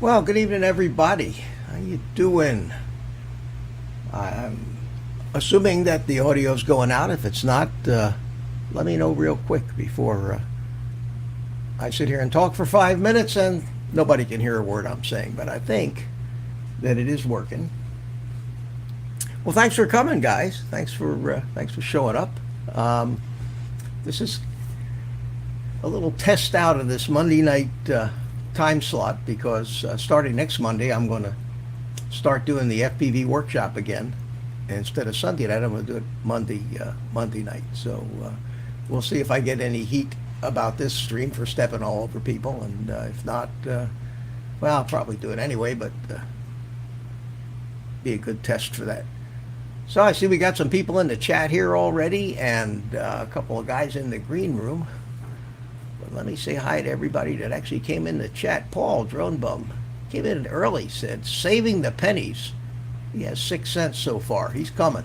Well, good evening, everybody. How you doing? I'm assuming that the audio's going out. If it's not, let me know real quick before I sit here and talk for 5 minutes and nobody can hear a word I'm saying. But I think that it is working. Well, thanks for coming, guys. Thanks for showing up. This is a little test out of this Monday night time slot because starting next Monday, I'm going to start doing the FPV workshop again. Instead of Sunday night, I'm going to do it Monday night. So we'll see if I get any heat about this stream for stepping all over people. And if not, well, I'll probably do it anyway, but be a good test for that. So I see we got some people in the chat here already and a couple of guys in the green room. But let me say hi to everybody that actually came in the chat. Paul, Drone Bum, came in early, said, saving the pennies. He has 6 cents so far. He's coming.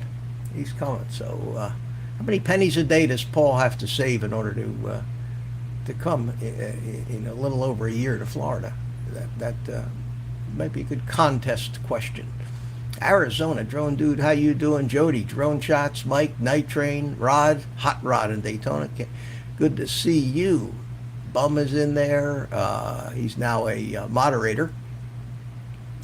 He's coming. So how many pennies a day does Paul have to save in order to come in a little over a year to Florida? That might be a good contest question. Arizona, Drone Dude, how you doing? Jody, Drone Shots, Mike, Night Train, Rod, Hot Rod in Daytona. Good to see you. Bum is in there. He's now a moderator.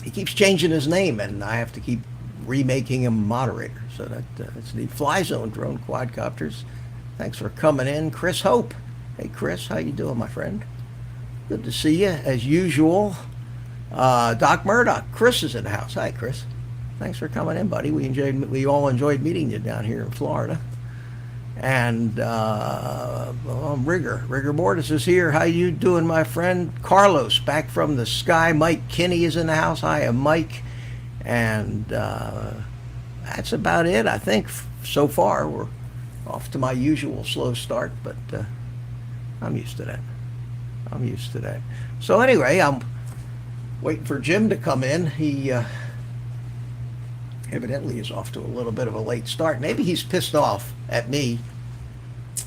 He keeps changing his name, and I have to keep remaking him moderator. So that's the Fly Zone Drone Quadcopters. Thanks for coming in. Chris Hope. Hey, Chris, how you doing, my friend? Good to see you, as usual. Doc Murdoch. Chris is in the house. Hi, Chris. Thanks for coming in, buddy. We all enjoyed meeting you down here in Florida. And Rigger Mortis is here. How you doing, my friend? Carlos, back from the sky. Mike Kinney is in the house. Hi, I'm Mike. And that's about it, I think, so far. We're off to my usual slow start, but I'm used to that. So anyway, I'm waiting for Jim to come in. He evidently is off to a little bit of a late start. Maybe he's pissed off at me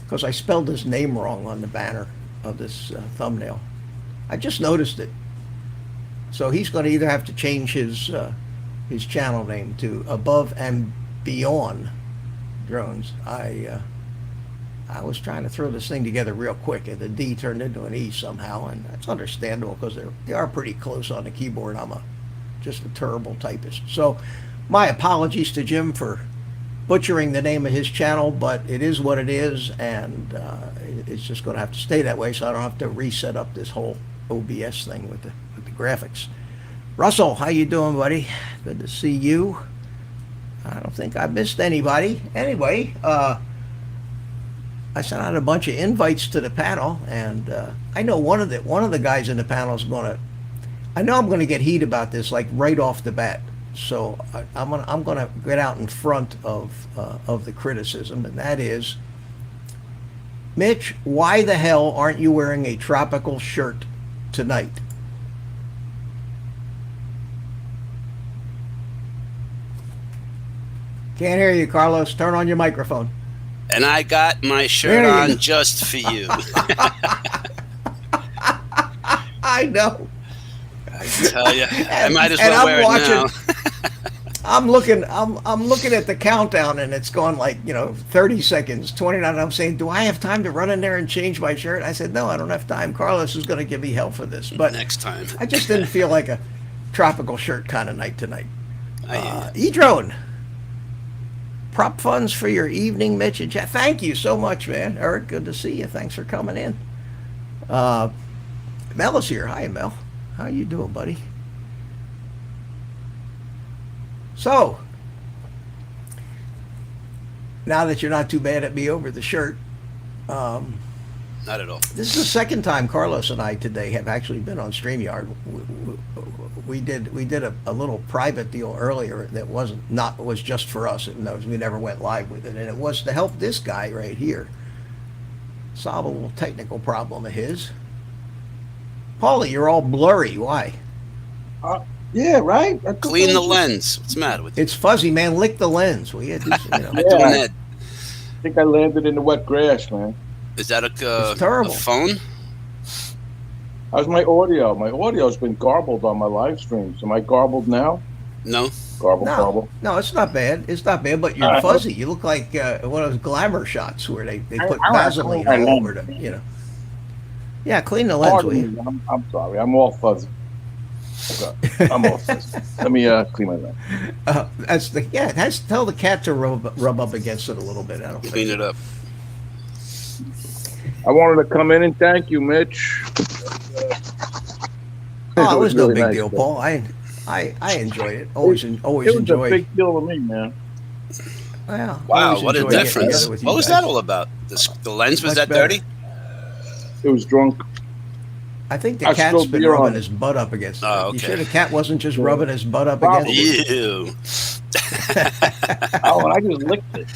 because I spelled his name wrong on the banner of this thumbnail. I just noticed it. So he's going to either have to change his channel name to Above and Beyond Drones. I was trying to throw this thing together real quick, and the D turned into an E somehow, and that's understandable because they are pretty close on the keyboard. I'm just a terrible typist. So my apologies to Jim for butchering the name of his channel, but it is what it is, and it's just going to have to stay that way so I don't have to reset up this whole OBS thing with the graphics. Russell, how you doing, buddy? Good to see you. I don't think I missed anybody. Anyway, I sent out a bunch of invites to the panel, and I know one of the guys in the panel is going to. I know I'm going to get heat about this, like right off the bat. So I'm gonna get out in front of the criticism, and that is, Mitch, why the hell aren't you wearing a tropical shirt tonight? Can't hear you, Carlos. Turn on your microphone. And I got my shirt on just for you. I know. I tell you, I might as well wear it now. I'm looking at the countdown, and it's gone like 30 seconds, 29. I'm saying, do I have time to run in there and change my shirt? I said, no, I don't have time. Carlos is going to give me hell for this, but next time. I just didn't feel like a tropical shirt kind of night tonight. E-Drone, prop funds for your evening, Mitch and Jeff. Thank you so much, man. Eric, good to see you. Thanks for coming in. Mel is here. Hi, Mel. How you doing, buddy? So, now that you're not too bad at me over the shirt, not at all. This is the second time Carlos and I today have actually been on StreamYard. We did a little private deal earlier that was just for us. We never went live with it, and it was to help this guy right here solve a little technical problem of his. Paulie, you're all blurry. Why? Yeah, right. Clean the lens. What's the matter with you? It's fuzzy, man. Lick the lens. Will you? I'm doing that. I think I landed in the wet grass, man. Is that it's terrible. a phone? How's my audio? My audio's been garbled on my live streams. Am I garbled now? No. Garbled, No, garbled. no, it's not bad. It's not bad, but you're fuzzy. You look like one of those glamour shots where they put I Vaseline clean my all over lens. the. Yeah, clean the lens, will Pardon you? me. I'm sorry. I'm all fuzzy. Okay. I'm all fuzzy. Let me clean my lens. That's the tell the cat to rub up against it a little bit. I don't Clean it up. I wanted to come in and thank you, Mitch. Oh, it was no really big nice, deal, though. Paul. I enjoyed it. Always It was enjoyed. a big deal to me, man. Well, Wow, always what a enjoyed getting difference. together with you What was guys. that all about? The lens was Much that better. dirty? It was drunk. I think the I cat's spilled been beer rubbing on it. his butt up against it. Oh, You okay. sure the cat wasn't just rubbing his butt up Probably. against it? Ew. Oh, and I just licked it.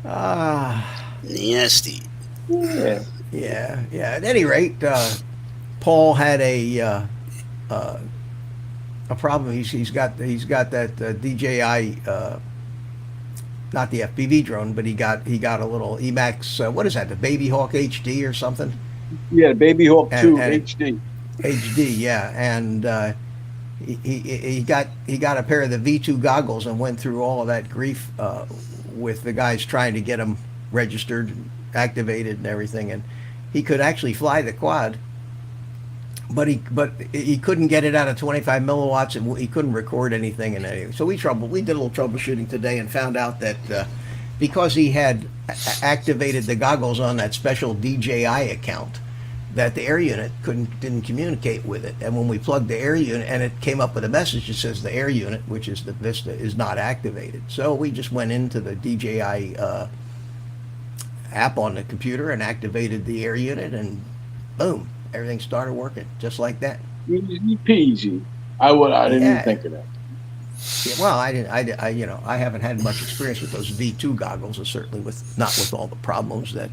Ah, Nasty. Yeah. yeah. At any rate, Paul had a problem. He's got that DJI, not the FPV drone, but he got a little Emax. What is that? The Baby Hawk HD or something? Yeah, Baby Hawk And- 2 and- HD. HD, yeah, and he got a pair of the V2 goggles and went through all of that grief with the guys trying to get him registered, activated, and everything, and he could actually fly the quad, but he couldn't get it out of 25 milliwatts, and he couldn't record anything and anything. So we did a little troubleshooting today and found out that because he had activated the goggles on that special DJI account, that the air unit didn't communicate with it. And when we plugged the air unit, and it came up with a message that says the air unit, which is the Vista, is not activated. So we just went into the DJI app on the computer and activated the air unit, and boom, everything started working just like that. Easy peasy. I didn't Yeah. even think of that. Yeah, well, I haven't had much experience with those V2 goggles, and certainly not with all the problems that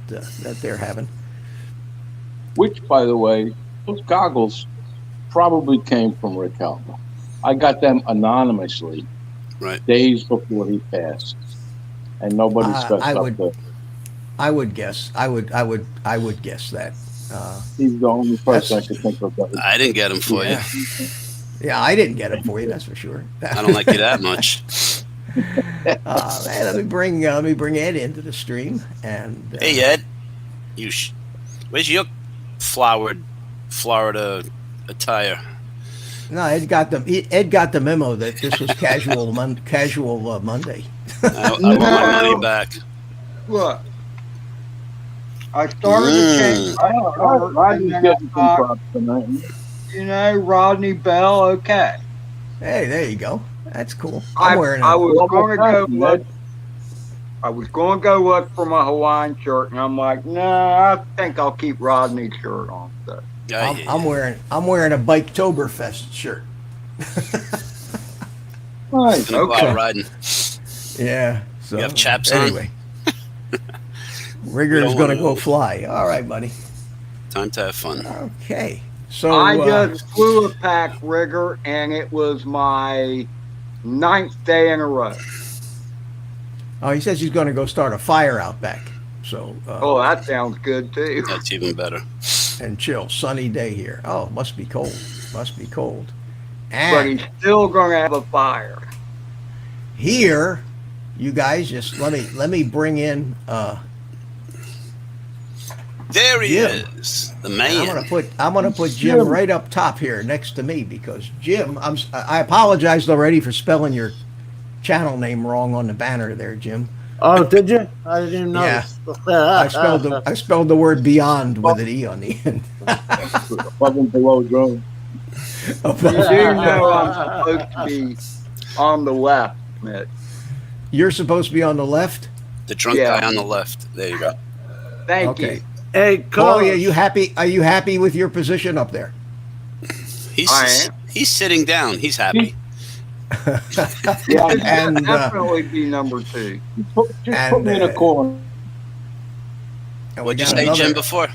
they're having. Which, by the way, those goggles probably came from Rick Helmer. I got them anonymously Right. days before he passed, and nobody stepped I up would- there. I would guess. I would guess that. He's the only person I could think of. That I didn't get them for Yeah. Yeah, I didn't get it for you. That's for sure. you. I don't like you that much. Hey, let me bring Ed into the stream. And Hey, Ed. Where's your flowered Florida attire? no, Ed got the memo that this was casual Monday. I want my money back. Look, I started to change my shirt, Rodney's and then getting I some thought, props tonight. Rodney Bell, okay. Hey, there you go. That's cool. I I'm wearing was Well, going to go thank you, look. Ed. I was going to go look for my Hawaiian shirt, and I'm like, nah, I think I'll keep Rodney's shirt on. So. Yeah, I'm wearing a Biketoberfest shirt. Nice. Gonna go Okay. out riding. Yeah. So You have chaps on? anyway. Rigger's don't gonna wanna go move. fly. All right, buddy. Time to have fun. Okay. So I just flew a pack rigger, and it was my 9th day in a row. he says he's going to go start a fire out back. So Oh, that sounds good too. That's even better. and chill, sunny day here. Oh, must be cold. Must be cold. But And he's still going to have a fire. here, you guys, just let me bring in. There he Jim. is, the I'm man. gonna put Jim right up top here next to me because Jim, I apologized already for spelling your channel name wrong on the banner there, Jim. Oh, did you? I didn't even Yeah. notice. I spelled the word beyond with an E on the end. Above and below drone. You do know I'm supposed to be on the left, Mitch. You're supposed to be on the left. The drunk Yeah. guy on the left. There you go. Thank Okay. you. Hey, Paul, Carlos. are you happy? Are you happy with your position up there? I am. He's sitting down. He's happy. Yeah, It And, should definitely be number 2. just put me in a corner. And we What'd you got say, another- Jim, before?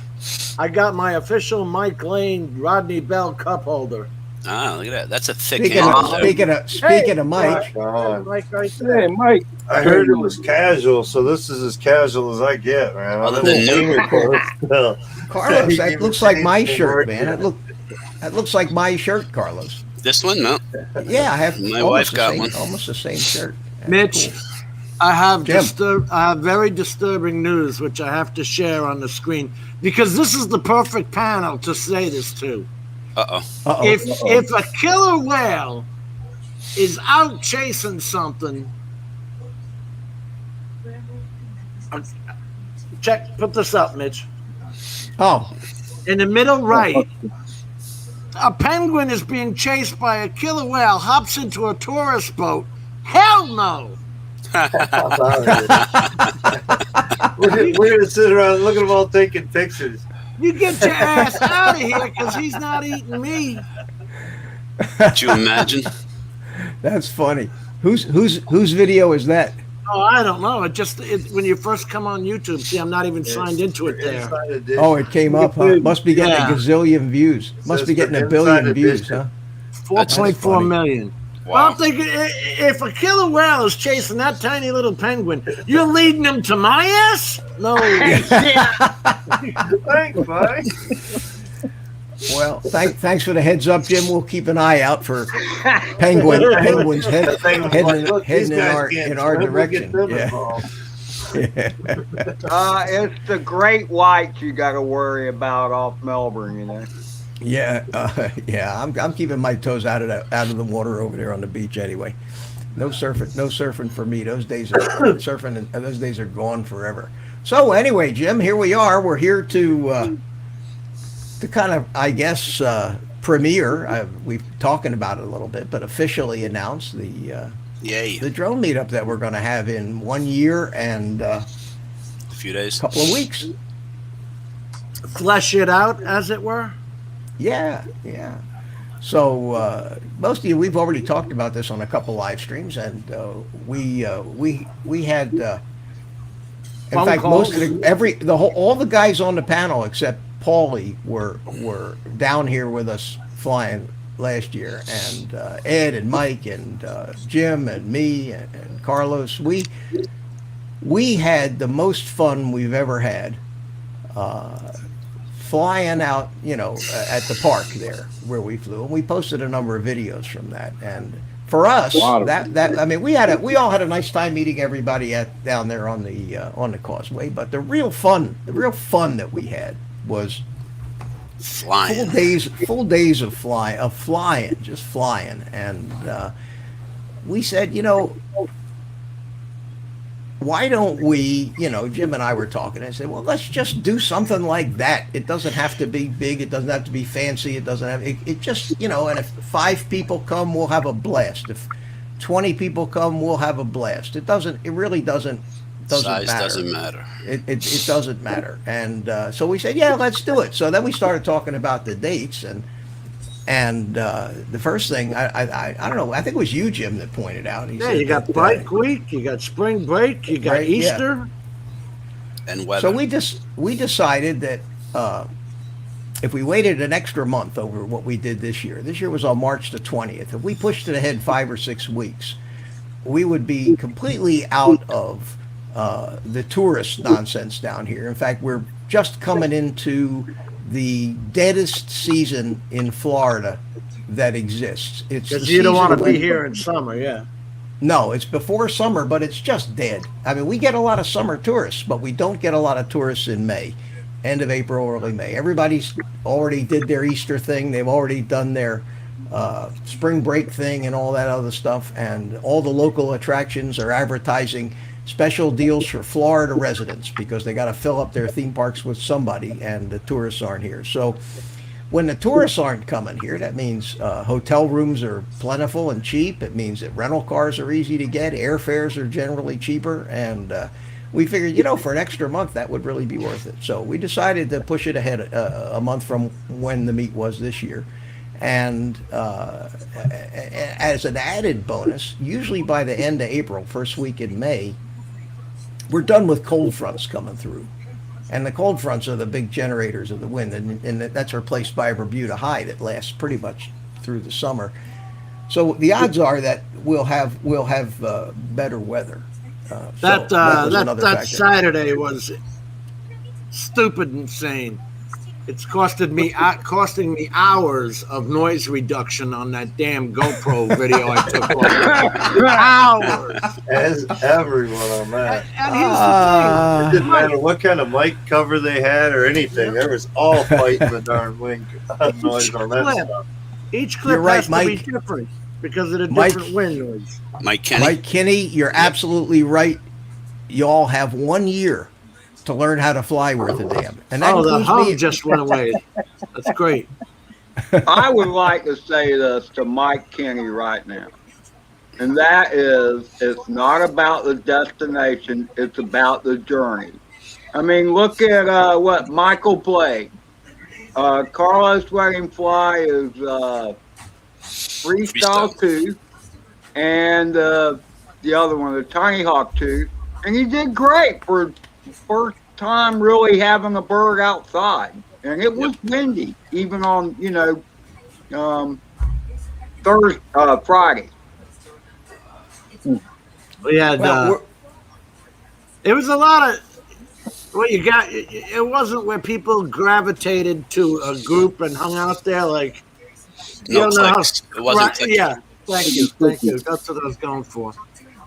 I got my official Mike Lane Rodney Bell cup holder. Ah, look at that. That's a thick Speaking handle of, there. speaking of Mike, Mike right there. Hey, Mike. I heard it was casual, so this is as casual as I get, man. Other I'm than a new. finger close still. Carlos, He that even looks like my changed the shirt, man. market. That looks like my shirt, Carlos. This one? No. Yeah, I have My almost wife the got same, one. almost the same shirt. That's Mitch, cool. I have Jim. very disturbing news, which I have to share on the screen because this is the perfect panel to say this to. Uh-oh. Uh-oh. If a killer whale is out chasing something, put this up, Mitch. Oh, In the middle right, a penguin is being chased by a killer whale, hops into a tourist boat. Hell no! We're going to sit around and look at them all taking pictures. You get your ass out of here because he's not eating me. Could you imagine? that's funny. Whose video is that? Oh, I don't know. When you first come on YouTube, see, I'm not even signed into it there. Inside edition. Oh, it came up, huh? Must be getting Yeah. a gazillion views. Must be getting a billion views, huh? 4.4 million. Well, Wow. I'm thinking if a killer whale is chasing that tiny little penguin, you're leading him to my ass? No. Thanks, Mike. Well, thanks for the heads up, Jim. We'll keep an eye out for penguins That thing was like, look, these heading guys can't in our swim, we'll get direction. them Yeah. involved. It's the great whites you got to worry about off Melbourne, you know. Yeah, I'm keeping my toes out of the water over there on the beach anyway. No surfing for me. Those days are those days are gone forever. So anyway, Jim, here we are. We're here to kind of, I guess, premiere. We've talking about it a little bit, but officially announce the Yay. drone meetup that we're going to have in 1 year and A few days. couple of weeks. Flesh it out, as it were. Yeah. So most of you, we've already talked about this on a couple live streams, and we had, in Phone fact, calls. most of all the guys on the panel except Paulie were down here with us flying last year, and Ed and Mike and Jim and me and Carlos. We had the most fun we've ever had. Flying out, at the park there where we flew, and we posted a number of videos from that. And for us, we all had a nice time meeting everybody down there on the causeway. But the real fun that we had was Flying. full days of flying, just flying. And we said, why don't we, Jim and I were talking, and I said, well, let's just do something like that. It doesn't have to be big. It doesn't have to be fancy. It doesn't have, it just, and if 5 people come, we'll have a blast. If 20 people come, we'll have a blast. It really doesn't Size matter. doesn't matter. It doesn't matter. And so we said, yeah, let's do it. So then we started talking about the dates, and the first thing, I don't know, I think it was you, Jim, that pointed out. He Yeah, said you got that, Bike Week, you got Spring Break, you got Right, yeah. Easter. And weather. So we decided that if we waited an extra month over what we did this year was on March the 20th. If we pushed it ahead 5 or 6 weeks, we would be completely out of the tourist nonsense down here. In fact, we're just coming into the deadest season in Florida that exists. It's Because the you don't want to season be when- here in summer, yeah. No, it's before summer, but it's just dead. I mean, we get a lot of summer tourists, but we don't get a lot of tourists in May, end of April, early May. Everybody's already did their Easter thing. They've already done their spring break thing and all that other stuff. And all the local attractions are advertising special deals for Florida residents because they got to fill up their theme parks with somebody, and the tourists aren't here. So when the tourists aren't coming here, that means hotel rooms are plentiful and cheap. It means that rental cars are easy to get. Airfares are generally cheaper. And we figured, for an extra month, that would really be worth it. So we decided to push it ahead a month from when the meet was this year. And as an added bonus, usually by the end of April, first week in May, we're done with cold fronts coming through. And the cold fronts are the big generators of the wind, and that's replaced by a Bermuda high that lasts pretty much through the summer. So the odds are that we'll have better weather. That was another that factor. Saturday was stupid insane. It's costing me hours of noise reduction on that damn GoPro video I took. Hours. As everyone on that. And here's the It thing. didn't matter what kind of mic cover they had or anything. There was all fighting the darn wing noise on that stuff. Each clip You're right, has to Mike. be different because of the Mike- different wind noise. Mike Kenny. Mike Kinney, you're absolutely right. Y'all have 1 year to learn how to fly worth a damn. And that Oh, the includes hum me. just went away. That's great. I would like to say this to Mike Kenny right now. And that is, it's not about the destination, it's about the journey. I mean, look at what Michael played. Carlos let him fly his Freestyle 2 and the other one, the Tiny Hawk 2. And he did great for first time really having a bird outside. And it was windy, even on, Friday. We had Well, it was a lot of what you got. It wasn't where people gravitated to a group and hung out there like. You No don't know how- clicks. It wasn't right, clicks. yeah. Thank you. That's what I was going for.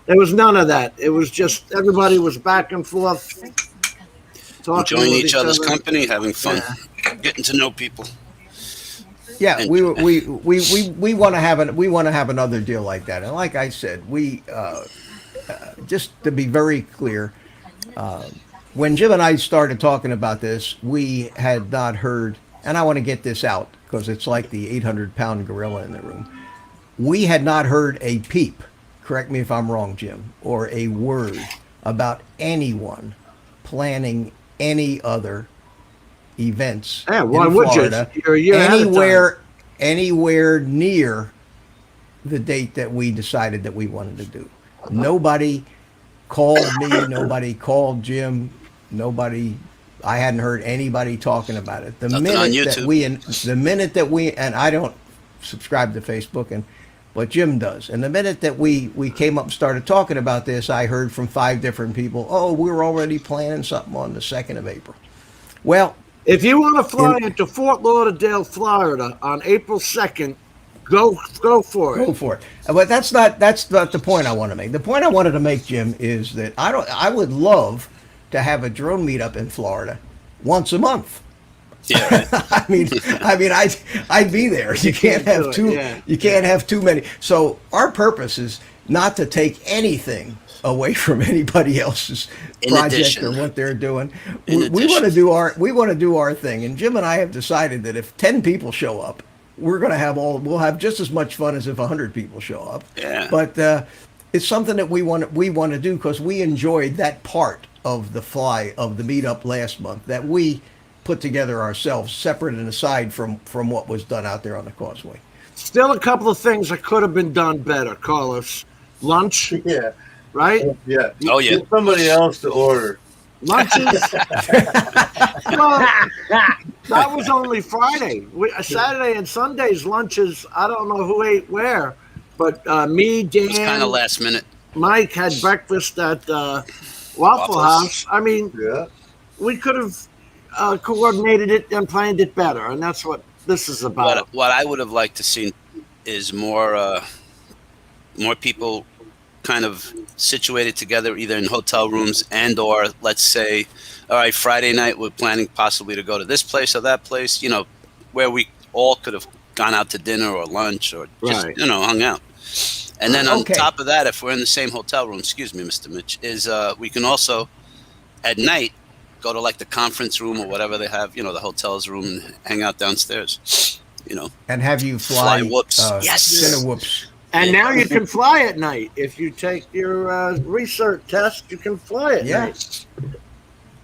There was none of that. It was just everybody was back and forth, talking Enjoying with each other's other. company, having fun, getting to know people. Yeah, And- we want to have another deal like that. And like I said, we just to be very clear, when Jim and I started talking about this, we had not heard, and I want to get this out because it's like the 800-pound gorilla in the room. We had not heard a peep, correct me if I'm wrong, Jim, or a word about anyone planning any other events Yeah, why in would you? Florida You're a year ahead of anywhere near the date that we decided that we wanted to do. Nobody called me, nobody called Jim, nobody. I hadn't heard anybody talking about it. Nothing on YouTube. The minute that we, and I don't subscribe to Facebook, but Jim does. And the minute that we came up and started talking about this, I heard from 5 different people, oh, we're already planning something on the 2nd of April. Well, If you want to fly into Fort Lauderdale, Florida on April 2nd, go for it. go for it. But that's not the point I want to make. The point I wanted to make, Jim, is that I would love to have a drone meetup in Florida once a month. Yeah, right. I'd be there. You can't have too you can't have too many. So our purpose is not to take anything away from anybody else's project or what they're doing. We want to do our thing. And Jim and I have decided that if 10 people show up, we'll have just as much fun as if 100 people show up. Yeah. But it's something that we want to do because we enjoyed that part of the meetup last month that we put together ourselves, separate and aside from what was done out there on the causeway. Still a couple of things that could have been done better, Carlos. Lunch, Yeah. right? Yeah. Oh, yeah. Get somebody else to order. Lunches. Well, that was only Friday. Saturday and Sunday's lunches, I don't know who ate where, but me, It was kind Dan, of last minute. Mike had breakfast at Waffle Waffles. House. I mean, Yeah. we could have coordinated it and planned it better, and that's what this is about. What I would have liked to see is more people kind of situated together, either in hotel rooms and or let's say, all right, Friday night we're planning possibly to go to this place or that place, where we all could have gone out to dinner or lunch or just Right. hung out. And then on Okay. top of that, if we're in the same hotel room, excuse me, Mr. Mitch, is we can also at night go to like the conference room or whatever they have, the hotel's room, and hang out downstairs. And have you fly whoops. Yes. Cine whoops. And now you can fly at night. If you take your research test, you can fly at Yeah. night.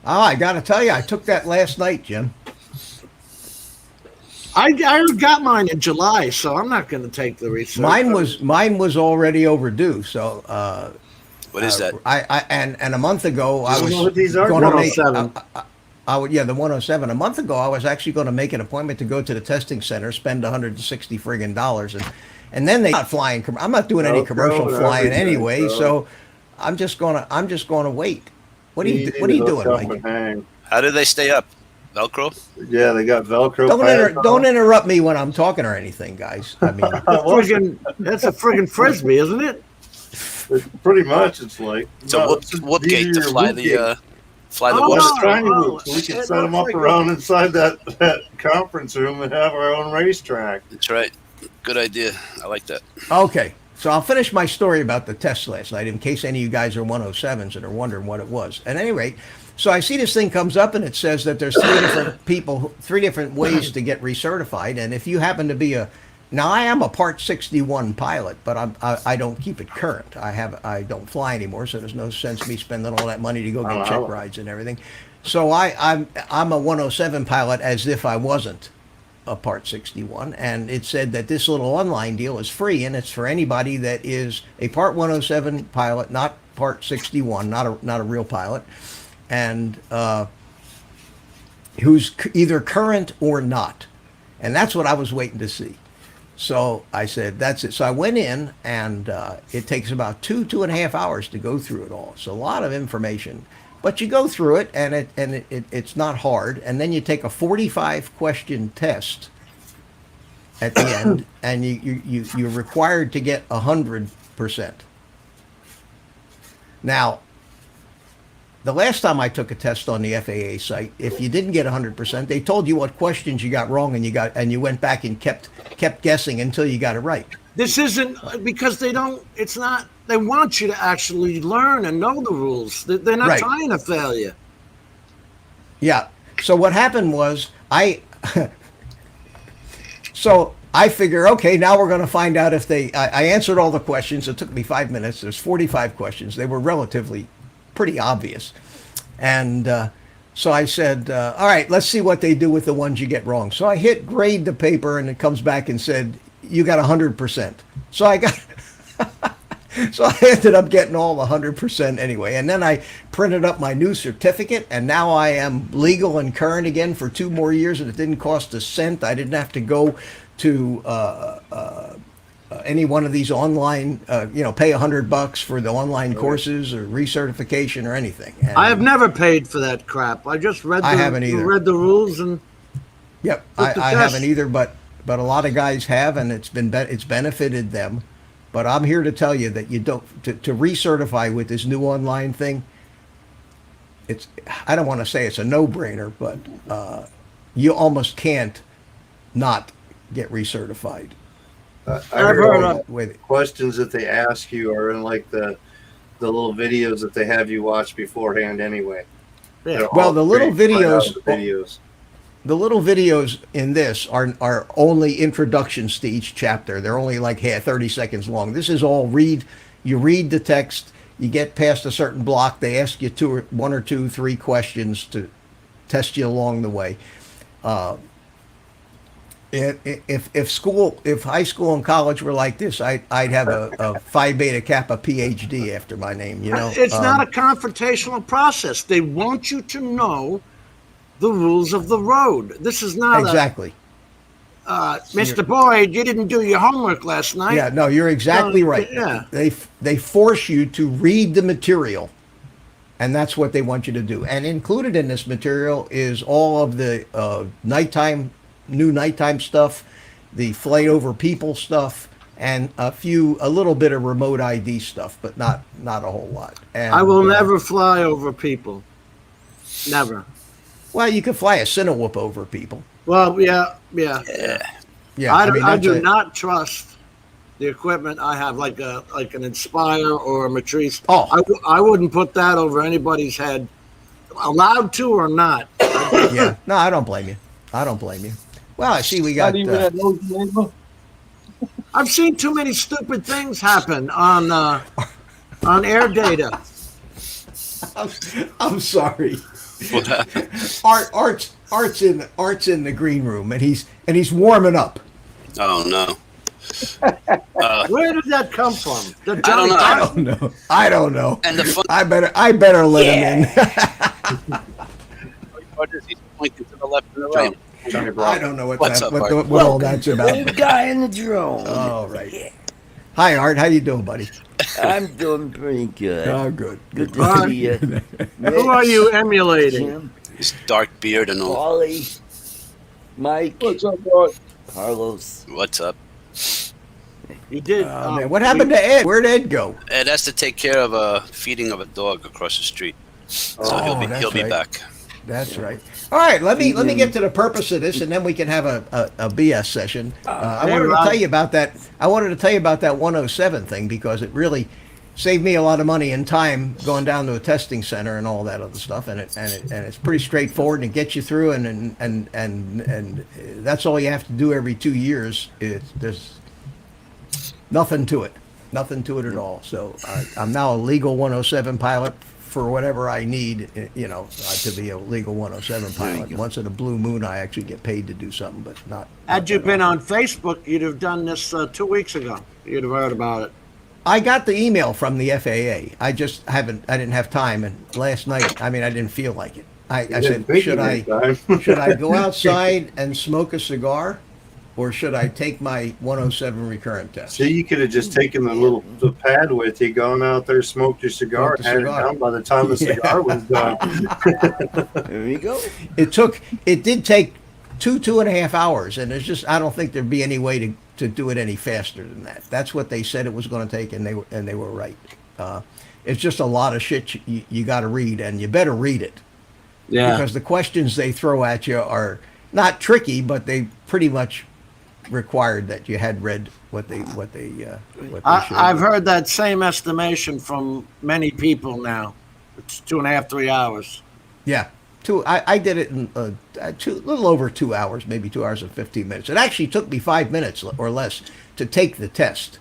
Oh, I got to tell you, I took that last night, Jim. I got mine in July, so I'm not going to take the research. Mine was already overdue. So What is that? and a month ago I You was know what these are? going to make 107. the 107. A month ago, I was actually going to make an appointment to go to the testing center, spend $160 friggin' dollars, and then they not flying. I'm not doing any No, commercial bro, flying everything, anyway, bro. so I'm just gonna wait. What are you need What are you to hook doing, up Mike? and hang. How do they stay up? Velcro? Yeah, they got Velcro. Don't interrupt me when I'm talking or anything, guys. I mean, That's a friggin' frisbee, isn't it? Pretty much, it's like. So no, whoop, it's whoop gate to easier fly whoop the gate. fly the Oh, whoop. Just tiny oh, whoops. We can it set them looks up like around inside that conference room and have our own racetrack. That's right. Good idea. I like that. okay. So I'll finish my story about the test last night in case any of you guys are 107s and are wondering what it was. At any rate, so I see this thing comes up and it says that there's three different ways to get recertified. And if you happen to be now I am a Part 61 pilot, but I don't keep it current. I don't fly anymore, so there's no sense me spending all that money to go get check rides and everything. So I'm a 107 pilot as if I wasn't a Part 61, and it said that this little online deal is free, and it's for anybody that is a Part 107 pilot, not Part 61, not a real pilot, and who's either current or not, and that's what I was waiting to see. So I said, that's it. So I went in, and it takes about 2.5 hours to go through it all. So a lot of information. But you go through it, and it's not hard. And then you take a 45-question test at the end, and you're required to get 100%. Now, the last time I took a test on the FAA site, if you didn't get 100%, they told you what questions you got wrong, and you went back and kept guessing until you got it right. This isn't because they don't. It's not. They want you to actually learn and know the rules. They're not Right. trying to fail you. Yeah. So what happened was so I figure, okay, now we're going to find out if I answered all the questions. It took me 5 minutes. There's 45 questions. They were relatively pretty obvious. And so I said, all right, let's see what they do with the ones you get wrong. So I hit grade the paper, and it comes back and said, you got 100%. So I got... So I ended up getting all 100% anyway. And then I printed up my new certificate, and now I am legal and current again for 2 more years, and it didn't cost a cent. I didn't have to go to any one of these online, pay $100 for the online courses or recertification or anything. And I have never paid for that crap. I just read. I haven't either. Read the rules and. Yep, Took the I test. haven't either, but a lot of guys have, and it's benefited them. But I'm here to tell you that you don't to recertify with this new online thing. I don't want to say it's a no-brainer, but you almost can't not get recertified. I I've heard of- With it. questions that they ask you are in like the little videos that they have you watch beforehand anyway. Yeah. They're Well, all the little free right out videos- of the videos. The little videos in this are only introductions to each chapter. They're only like 30 seconds long. This is all you read the text, you get past a certain block, they ask you 1 or 2, 3 questions to test you along the way. If high school and college were like this, I'd have a Phi Beta Kappa PhD after my name, you know. It's not a confrontational process. They want you to know the rules of the road. This is not Exactly. Mr. Boyd, you didn't do your homework last night. Yeah, no, you're exactly No, right. yeah. They force you to read the material, and that's what they want you to do. And included in this material is all of the new nighttime stuff, the flight over people stuff, and a little bit of remote ID stuff, but not a whole lot. And, I will never fly over people. Never. Well, you can fly a Cinewhoop over people. Well, yeah. Yeah. Yeah, I that's do not trust the equipment I have, like an Inspire or a Matrice. Oh. I wouldn't put that over anybody's head, allowed to or not. Yeah, no, I don't blame you. Well, I see we got. Not even at those neighbor. I've seen too many stupid things happen on air data. I'm sorry. What happened? Art's in the green room, and he's warming up. Oh no. Where did that come from? The I don't know. I don't know. And the fun, I better let him in. orders. He's pointing to the left and the right. Johnny I Bravo. don't know What's up, Art? what all that's about. Old guy in the drone. All right. Hi, Art. How you doing, buddy? I'm doing pretty good. Oh, good. Good to Art. see you. Who are you emulating? Jim, His dark beard and all. Paulie, Mike, What's up, boy? Carlos. What's up? You did. Oh, man. What happened to Ed? Where'd Ed go? Ed has to take care of a feeding of a dog across the street, so Oh, he'll that's be right. back. That's right. All right, let me get to the purpose of this, and then we can have a BS session. I Hey, wanted to Rob. tell you about that. I wanted to tell you about that 107 thing because it really saved me a lot of money and time going down to a testing center and all that other stuff. And it's pretty straightforward and it gets you through. And that's all you have to do every 2 years. There's nothing to it at all. So I'm now a legal 107 pilot for whatever I need, to be a legal 107 pilot. Once in a blue moon, I actually get paid to do something, but not. Had you that been often. on Facebook, you'd have done this 2 weeks ago. You'd have heard about it. I got the email from the FAA. I didn't have time, and last night, I didn't feel like it. I said, should I go outside and smoke a cigar, or should I take my 107 recurrent test? See, you could have just taken the pad with you, gone out there, smoked your cigar, Smoked the and had cigar. it down by the time the cigar was done. There you go. It did take 2.5 hours, and I don't think there'd be any way to do it any faster than that. That's what they said it was going to take, and they were right. It's just a lot of shit you got to read, and you better read it. Yeah. Because the questions they throw at you are not tricky, but they pretty much required that you had read what they should. I've heard that same estimation from many people now. It's 2.5, 3 hours. Yeah. I did it in a little over 2 hours, maybe 2 hours and 15 minutes. It actually took me 5 minutes or less to take the test.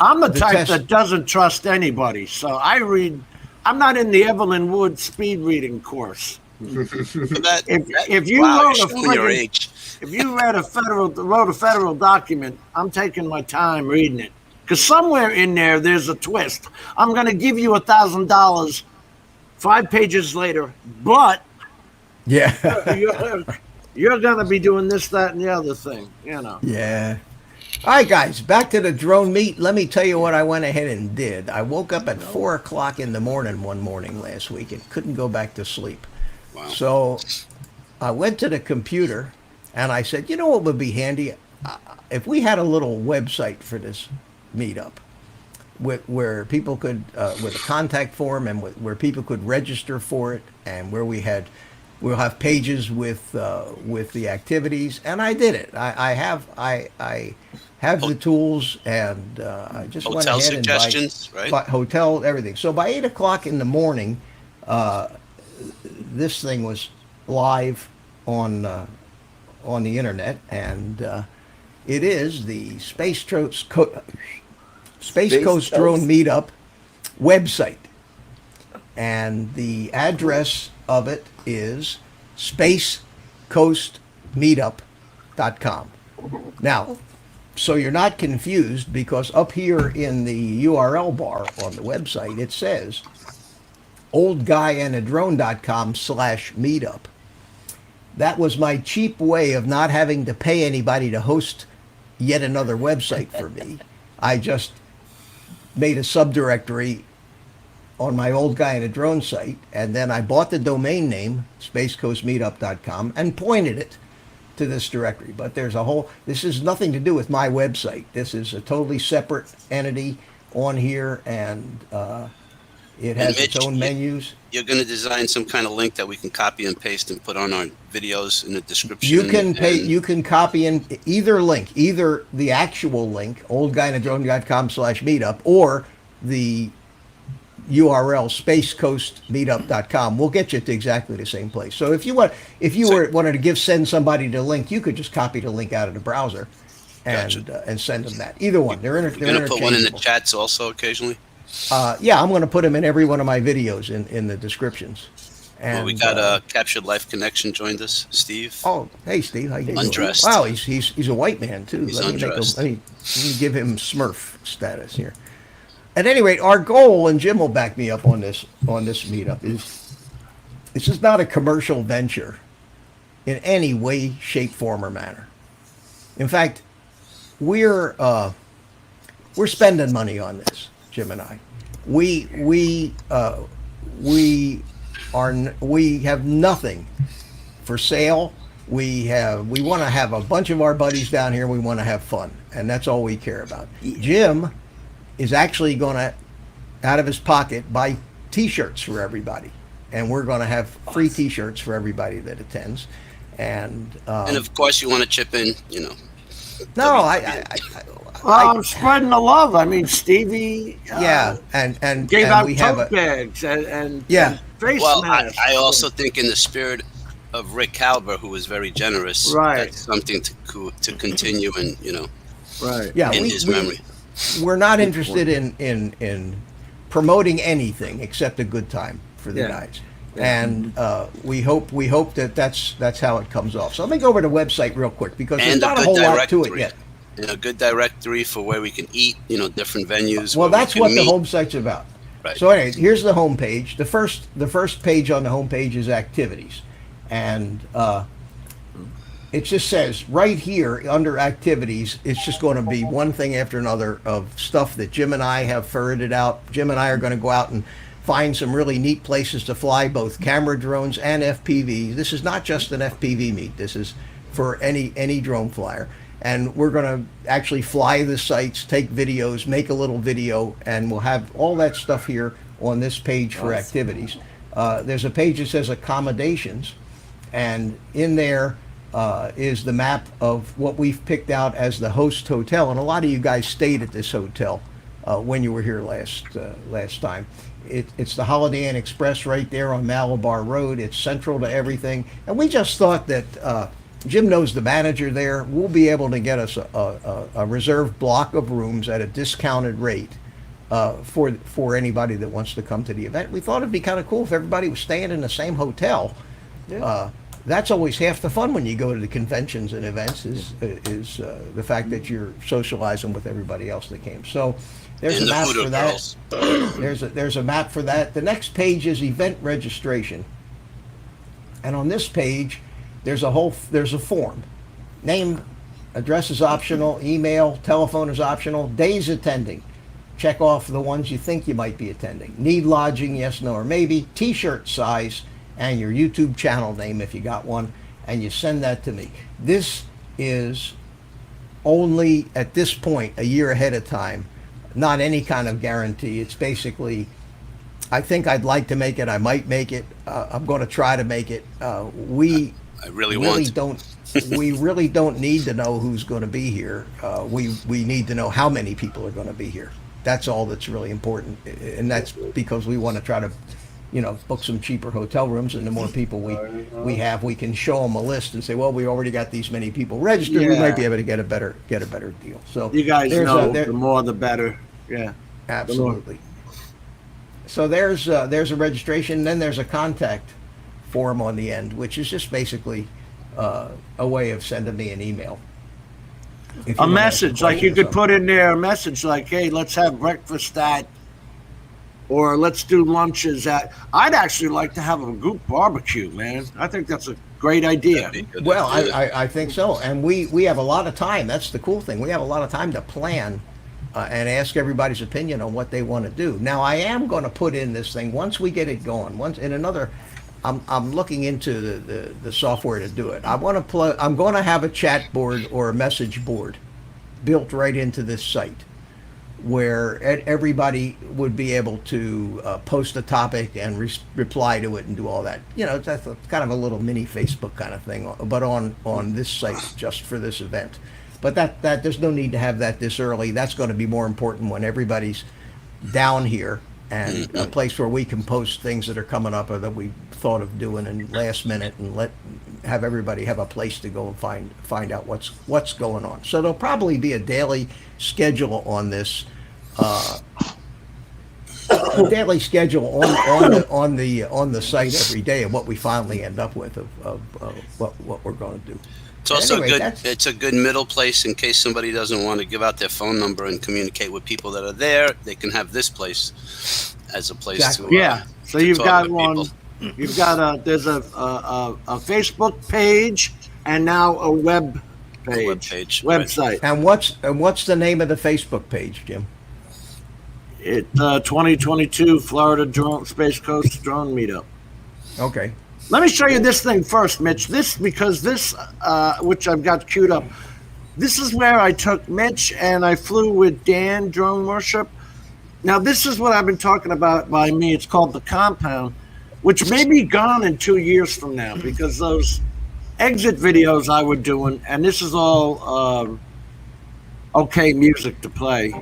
I'm the The type test- that doesn't trust anybody, so I read. I'm not in the Evelyn Wood speed reading course. If you Wow, wrote you're a showing your friggin- age. if you wrote a federal document, I'm taking my time reading it because somewhere in there there's a twist. I'm going to give you $1,000. 5 pages later, but Yeah. you're going to be doing this, that, and the other thing. Yeah. All right, guys, back to the drone meet. Let me tell you what I went ahead and did. I woke up at 4 o'clock in the morning one morning last week and couldn't go back to sleep. Wow. So I went to the computer and I said, you know what would be handy? If we had a little website for this meetup where people could, with a contact form and where people could register for it, and where we'll have pages with the activities, and I did it. I have the tools, and I just went Hotel ahead suggestions, and right? hotel, everything. So by 8 o'clock in the morning, this thing was live on the internet, and it is the Space Coast Drone Meetup website, and the address of it is spacecoastmeetup.com. Now, so you're not confused, because up here in the URL bar on the website it says oldguyandadrone.com/meetup. That was my cheap way of not having to pay anybody to host yet another website for me. I just made a subdirectory on my Old Guy in a Drone site, and then I bought the domain name, spacecoastmeetup.com, and pointed it to this directory. But this has nothing to do with my website. This is a totally separate entity on here, and it has its Mitch, own menus. You're going to design some kind of link that we can copy and paste and put on our videos in the description. You can copy in either link, either the actual link, oldguyinadrone.com/meetup, or the URL spacecoastmeetup.com. We'll get you to exactly the same place. So if you wanted to send somebody the link, you could just copy the link out of the browser and send them that. Either one. They're You're going to put one in the interchangeable. chats also occasionally. Yeah, I'm going to put them in every one of my videos in the descriptions. And Well, we got Captured Life Connection joined us, Steve. Oh, hey Steve, how you doing? Undressed. Wow, he's a white man too. He's Let me undressed. let me give him Smurf status here. At any rate, our goal, and Jim will back me up on this meetup, is This is not a commercial venture in any way, shape, form, or manner. In fact, we're spending money on this, Jim and I. We have nothing for sale. We want to have a bunch of our buddies down here. We want to have fun, and that's all we care about. Jim is actually going to, out of his pocket, buy T-shirts for everybody, and we're going to have free T-shirts for everybody that attends. And of course, you want to chip in. no, I'm spreading the love. I mean, Stevie. Yeah, and gave and out we have tote bags and Yeah. and face Well, masks. I also think in the spirit of Rick Halber, who was very generous, Right. that's something to continue and right. yeah, in his memory. we're not interested in promoting anything except a good time for the Yeah. guys. And we hope that's how it comes off. So let me go over to the website real quick because there's And a not a good whole lot to it directory. yet. And a good directory for where we can eat, different venues. Well, where we that's can what the meet. home site's about. Right. So anyway, here's the home page. The first page on the home page is activities, and it just says right here under activities, it's just going to be one thing after another of stuff that Jim and I have ferreted out. Jim and I are going to go out and find some really neat places to fly both camera drones and FPV. This is not just an FPV meet. This is for any drone flyer. And we're going to actually fly the sites, take videos, make a little video, and we'll have all that stuff here on this page for activities. There's a page that says accommodations, and in there is the map of what we've picked out as the host hotel. And a lot of you guys stayed at this hotel when you were here last time. It's the Holiday Inn Express right there on Malabar Road. It's central to everything. And we just thought that Jim knows the manager there. We'll be able to get us a reserved block of rooms at a discounted rate for anybody that wants to come to the event. We thought it'd be kind of cool if everybody was staying in the same hotel. That's always half the fun when you go to the conventions and events is the fact that you're socializing with everybody else that came. So there's And a the map Voodoo for that. Girls. There's a map for that. The next page is event registration, and on this page there's a form. Name, address is optional. Email, telephone is optional. Days attending. Check off the ones you think you might be attending. Need lodging, yes, no, or maybe. T-shirt size and your YouTube channel name if you got one, and you send that to me. This is only at this point a year ahead of time, not any kind of guarantee. It's basically, I think I'd like to make it. I might make it. I'm going to try to make it. I really want. We really don't need to know who's going to be here. We need to know how many people are going to be here. That's all that's really important, and that's because we want to try to, book some cheaper hotel rooms. And the more people we have, we can show them a list and say, well, we already got these many people registered. We might be able to get a better deal. So You guys there's know the more the better. Yeah. absolutely. So there's a registration. Then there's a contact form on the end, which is just basically a way of sending me an email. If you A wanna ask message, a like you question could put in there a message like, hey, let's have breakfast at, or let's do lunches at. I'd actually like to have a group barbecue, man. I think that's a great idea. That'd be good. Well, I think so, and we have a lot of time. That's the cool thing. We have a lot of time to plan and ask everybody's opinion on what they want to do. Now, I am going to put in this thing once we get it going. I'm looking into the software to do it. I'm going to have a chat board or a message board built right into this site, where everybody would be able to post a topic and reply to it and do all that. That's kind of a little mini Facebook kind of thing, but on this site just for this event. But that there's no need to have that this early. That's going to be more important when everybody's down here and a place where we can post things that are coming up or that we thought of doing in last minute, and have everybody have a place to go and find out what's going on. So there'll probably be a daily schedule on this. A daily schedule on the site every day of what we finally end up with of what we're going to do. It's also Anyway, good. It's a good middle place in case somebody doesn't want to give out their phone number and communicate with people that are there. They can have this place as a place Exactly. to Yeah. So to you've talk got with one. people. You've got there's a Facebook page and now a web page, website. And what's the name of the Facebook page, Jim? It 2022 Florida Space Coast Drone Meetup. Okay. Let me show you this thing first, Mitch. Because this, which I've got queued up, this is where I took Mitch and I flew with Dan Drone Worship. Now, this is what I've been talking about by me. It's called the Compound, which may be gone in 2 years from now because those exit videos I was doing, and this is all okay music to play.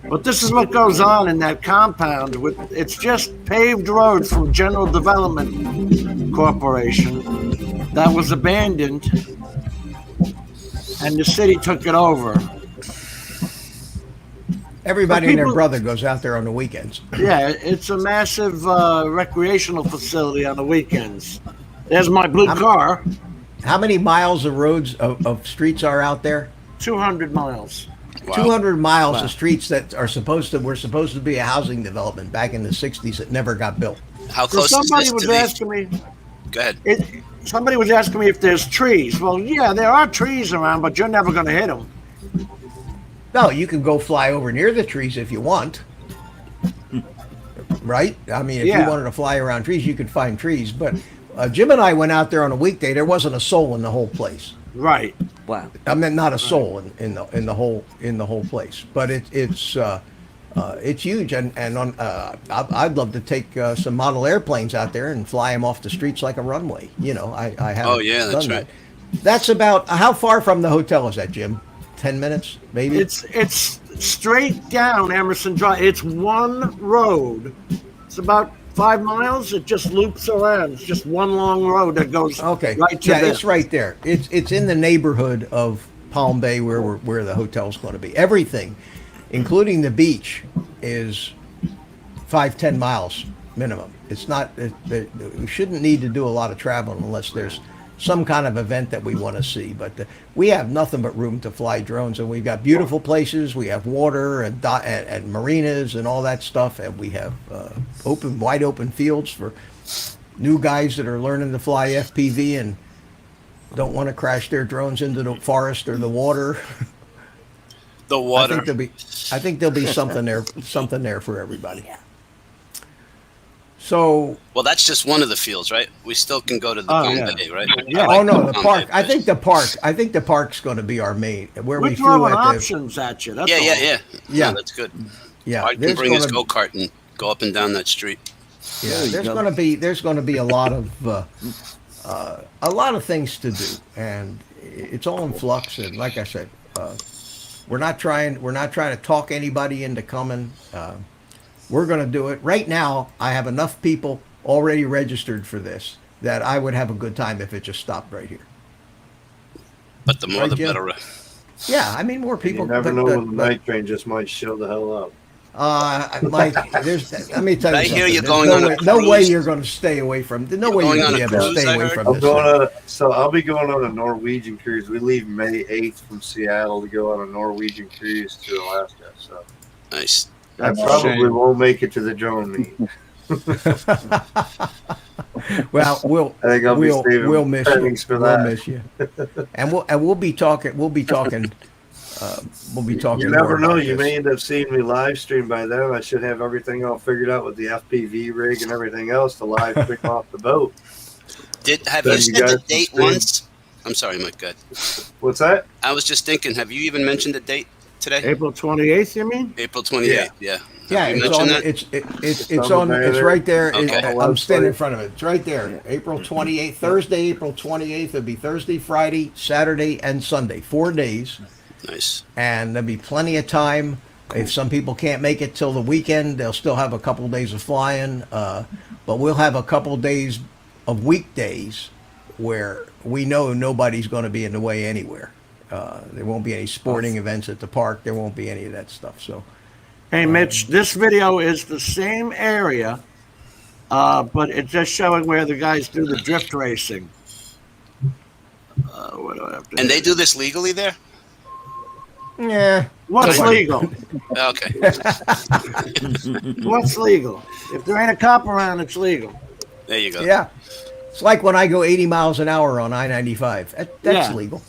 But this is what goes on in that compound. It's just paved road from General Development Corporation that was abandoned, and the city took it over. Everybody and their brother goes out there on the weekends. Yeah, it's a massive recreational facility on the weekends. There's my blue car. How many miles of roads of streets are out there? 200 miles. Wow. 200 miles of streets that were supposed to be a housing development back in the 60s that never got built. How So close somebody is was this to asking me. Go ahead. Somebody was asking me if there's trees. Well, yeah, there are trees around, but you're never going to hit them. No, you can go fly over near the trees if you want. Right? I mean, if you wanted to fly around trees, you could find trees. But Jim and I went out there on a weekday. There wasn't a soul in the whole place. Right. Wow. I mean, not a soul in the whole place. But it's huge, and I'd love to take some model airplanes out there and fly them off the streets like a runway. You know, I haven't. Oh, yeah, that's done right. that. That's about how far from the hotel is that, Jim? 10 minutes, maybe. It's straight down Emerson Drive. It's one road. It's about 5 miles. It just loops around. It's just one long road that goes right to it's right there. It's in the neighborhood of Palm Bay where the hotel's going to be. Everything, including the beach, is 5-10 miles minimum. It's not. We shouldn't need to do a lot of traveling unless there's some kind of event that we want to see. But we have nothing but room to fly drones, and we've got beautiful places. We have water and marinas and all that stuff, and we have wide open fields for new guys that are learning to fly FPV and don't want to crash their drones into the forest or the water. The water. I think there'll be something there for everybody. So. Well, that's just one of the fields, right? We still can go to the Palm Bay, right? Yeah. Oh no, the park. I think the park's going to be our main. Where We're we flew throwing at options at you. That's all. Yeah. No, that's good. Yeah, I can bring his go-kart and go up and down that street. Yeah, there's going to be a lot of things to do, and it's all in flux. And like I said, we're not trying to talk anybody into coming. We're going to do it right now. I have enough people already registered for this that I would have a good time if it just stopped right here. But the more, Right, the Jim? better. Yeah, I mean more people. You never know when the night train just might show the hell up. Mike, let me tell you I hear something. you're There's going no on a way, no way cruise. you're going to stay away from. There's no You're way you're going going to on be a able to cruise, stay I away heard? from this. I'll be going on a Norwegian cruise. We leave May 8th from Seattle to go on a Norwegian cruise to Alaska. So Nice. I probably won't make it to the drone meet. Well, I think I'll be saving we'll miss you. pennies for We'll that. miss you. And we'll be talking. We'll be talking. You never more know. about You this. may end up seeing me live stream by then. I should have everything all figured out with the FPV rig and everything else to live pick off the boat. Have Then you you said guys the can date stream. once? I'm sorry, Mike. Good. What's that? I was just thinking. Have you even mentioned the date today? April 28th, you mean? April 28th. Yeah. Yeah, Have you it's on. mentioned that? It's on. It's right there. Okay. I'm standing in front of it. It's right there. April 28th, Thursday, April 28th. It'll be Thursday, Friday, Saturday, and Sunday. 4 days. Nice. And there'll be plenty of time. If some people can't make it till the weekend, they'll still have a couple of days of flying. But we'll have a couple of days of weekdays where we know nobody's going to be in the way anywhere. There won't be any sporting events at the park. There won't be any of that stuff. So, Hey, Mitch, this video is the same area, but it's just showing where the guys do the drift racing. What do I have to And they do this legally there? Yeah. What's Nobody- legal? Okay. What's legal? If there ain't a cop around, it's legal. There you go. Yeah. It's like when I go 80 miles an hour on I-95. That's Yeah. legal.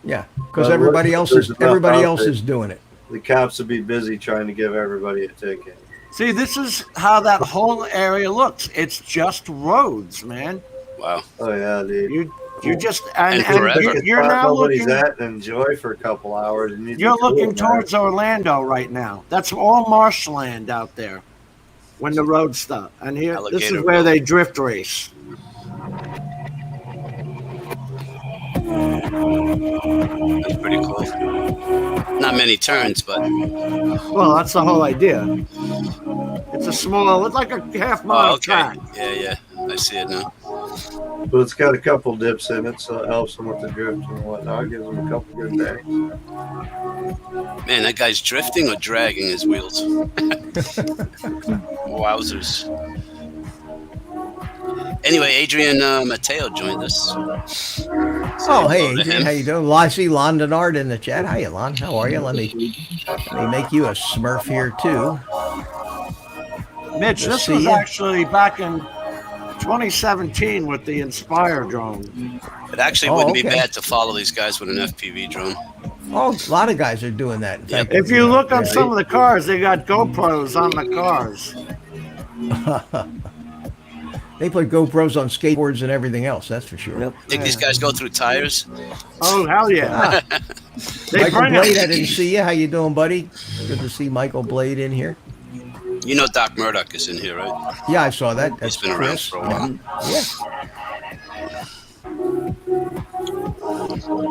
Yeah, because But everybody what- else there's is enough out there. doing it. The cops would be busy trying to give everybody a ticket. See, this is how that whole area looks. It's just roads, man. Wow. Oh yeah, dude. You just And forever. you're now nobody's looking. at and enjoy for a couple hours. And You're looking towards Orlando right now. That's all marshland out there when the roads stop. And here, this is Alligator where Road. they drift race. That's pretty cool. Not many turns, but Well, that's the whole idea. It's a small, it's like a half-mile okay. track. Yeah. I see it now. But it's got a couple dips in it, so it helps them with the drift and whatnot. Gives them a couple good bangs. Man, that guy's drifting or dragging his wheels. Wowzers. Anyway, Adrian Mateo joined us. Oh, hey, hello to Adrian, him. how you doing? I see Lon Denard in the chat. Hi, Lon. How are you? Let me make you a Smurf here too. Mitch, Let's this see was ya. actually back in 2017 with the Inspire drone. It actually Oh, wouldn't be okay. bad to follow these guys with an FPV drone. Oh, a lot of guys are doing that. In fact, If you look on some of the cars, they got GoPros on the cars. they put GoPros on skateboards and everything else. That's for sure. Yep. Think these guys go through tires? Oh, hell yeah. They Michael bring Blade, I them. didn't see you. How you doing, buddy? Good to see Michael Blade in here. You know Doc Murdoch is in here, right? Yeah, I saw that. That's He's been around Chris. for a while. Yeah.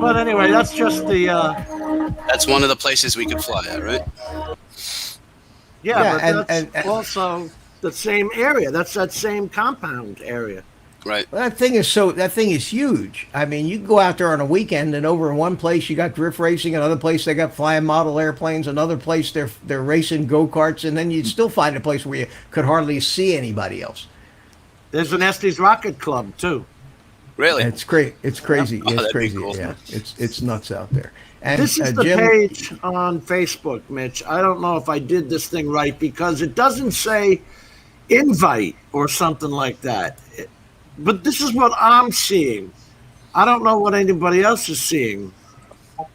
But anyway, that's just the, That's one of the places we could fly at, right? yeah, but and- that's and- also the same area. That's that same compound area. Right. Well, that thing is huge. I mean, you can go out there on a weekend and over in one place you got drift racing, another place they got flying model airplanes, another place they're racing go-karts, and then you'd still find a place where you could hardly see anybody else. There's an Estes Rocket Club, too. Really? It's crazy. It's crazy. Oh, It's that'd be crazy. cool. Yeah, it's nuts out there. And This is the Jim, page on Facebook, Mitch. I don't know if I did this thing right because it doesn't say invite or something like that. But this is what I'm seeing. I don't know what anybody else is seeing.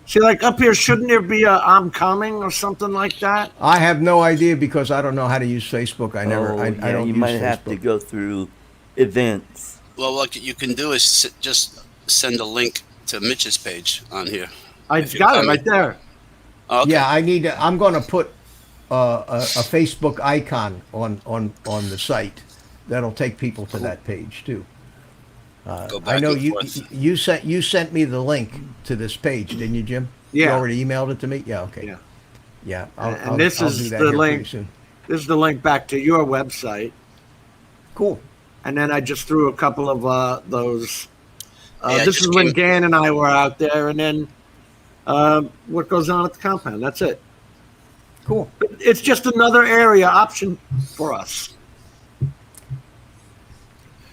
See, like up here, shouldn't there be a I'm coming or something like that? I have no idea because I don't know how to use Facebook. I never. Oh, I yeah, don't you use might Facebook. have to go through events. Well, what you can do is just send a link to Mitch's page on here. I If you're got it coming. right there. Oh, okay. Yeah, I need to. I'm going to put a Facebook icon on the site. That'll take people to that page too. Go back I know and you forth. you sent me the link to this page, didn't you, Jim? Yeah. You already emailed it to me. Yeah. Okay. Yeah. Yeah. And this I'll is do that the here link. pretty soon. This is the link back to your website. Cool. And then I just threw a couple of those. Yeah, I This just is when came- Dan and I were out there, and then what goes on at the compound. That's it. Cool. It's just another area option for us.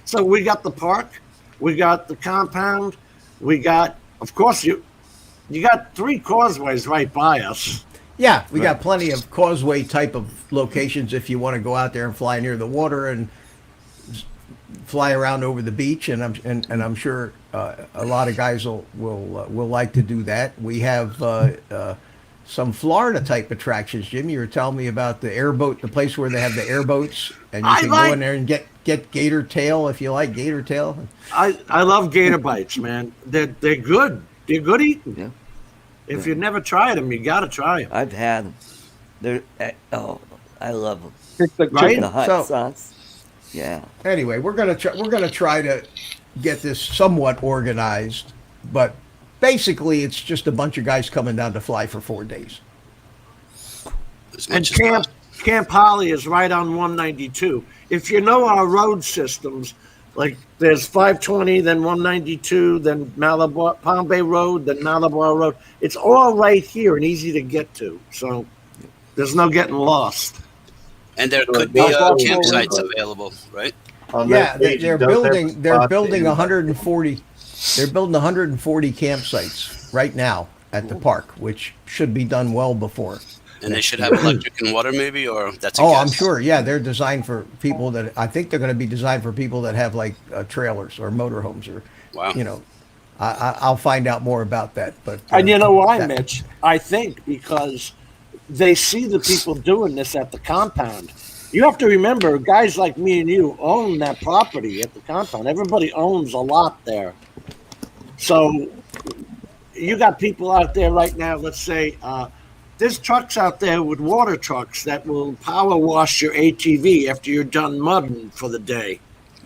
So we got the park, we got the compound, we got, of course, you got 3 causeways right by us. Yeah, we got plenty of causeway type of locations if you want to go out there and fly near the water and fly around over the beach, and I'm sure a lot of guys will like to do that. We have some Florida type attractions. Jim, you were telling me about the airboat, the place where they have the airboats, and you I can like- go in there and get gator tail if you like gator tail. I love gator bites, man. They're good. They're good eating. Yeah. If you've never tried them, you got to try them. I've had them. They're I love them. Pick the Right? chicken. The hot So- sauce. Yeah. Anyway, we're gonna try to get this somewhat organized, but basically it's just a bunch of guys coming down to fly for 4 days. As And much as Camp Holly is right on 192. If you know our road systems, like there's 520, then 192, then Malibu, Palm Bay Road, then Malibu Road. It's all right here and easy to get to. So there's no getting lost. And there could be campsites available, right? On Yeah, that page, they're it does have building. They're spots building that you- 140. They're building 140 campsites right now at the park, which should be done well before. And they should have electric and water, maybe, or that's a Oh, guess. I'm sure. Yeah, they're designed for people that I think they're going to be designed for people that have like trailers or motorhomes or, Wow. you know, I'll find out more about that. But And you know why, that- Mitch? I think because they see the people doing this at the compound. You have to remember, guys like me and you own that property at the compound. Everybody owns a lot there. So you got people out there right now, let's say, there's trucks out there with water trucks that will power wash your ATV after you're done mudding for the day.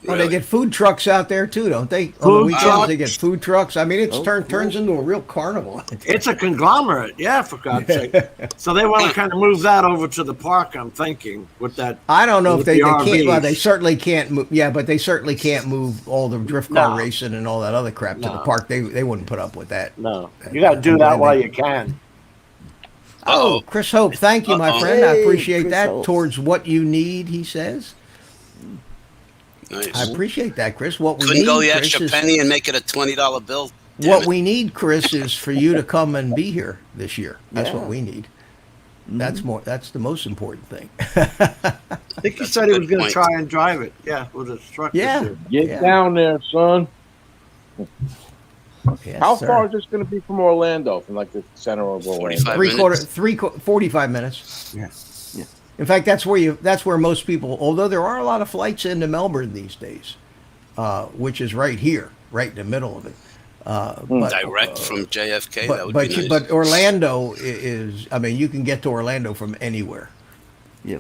Oh, they get food trucks out there too, don't they? On the Food weekends, they get trucks. food trucks. I mean, it's Oh, turns into a real carnival. It's a conglomerate, yeah, for God's sake. So they want to kind of move that over to the park, I'm thinking, with that. I don't know if with they the can't. Well, RVs. they certainly can't move. Yeah, but they certainly can't move all the drift car No. racing and all that other crap to the No. park. They wouldn't put up with that. No, you got to do that while you can. Oh, Chris Hope, thank you, my Uh-oh. friend. I Hey, appreciate Chris that. Hope. Towards what you need, he says. Nice. I appreciate that, Chris. What we Couldn't need, go the Chris, extra is, penny and make it a $20 bill. Damn what it. we need, Chris, is for you to come and be here this year. That's what Yeah. we need. That's the most important thing. I think he That's said a he was good going to point. try and drive it. Yeah, with his truck. this Yeah. year. Get Yeah. down there, son. Yes, How sir. far is this going to be from Orlando, from like the center of Orlando? 45 minutes. 45 minutes. Yeah. Yeah. In fact, that's where most people, although there are a lot of flights into Melbourne these days, which is right here, right in the middle of it. But, Direct from JFK. but that would but, be you- nice. but Orlando is, I mean, you can get to Orlando from anywhere. Yeah.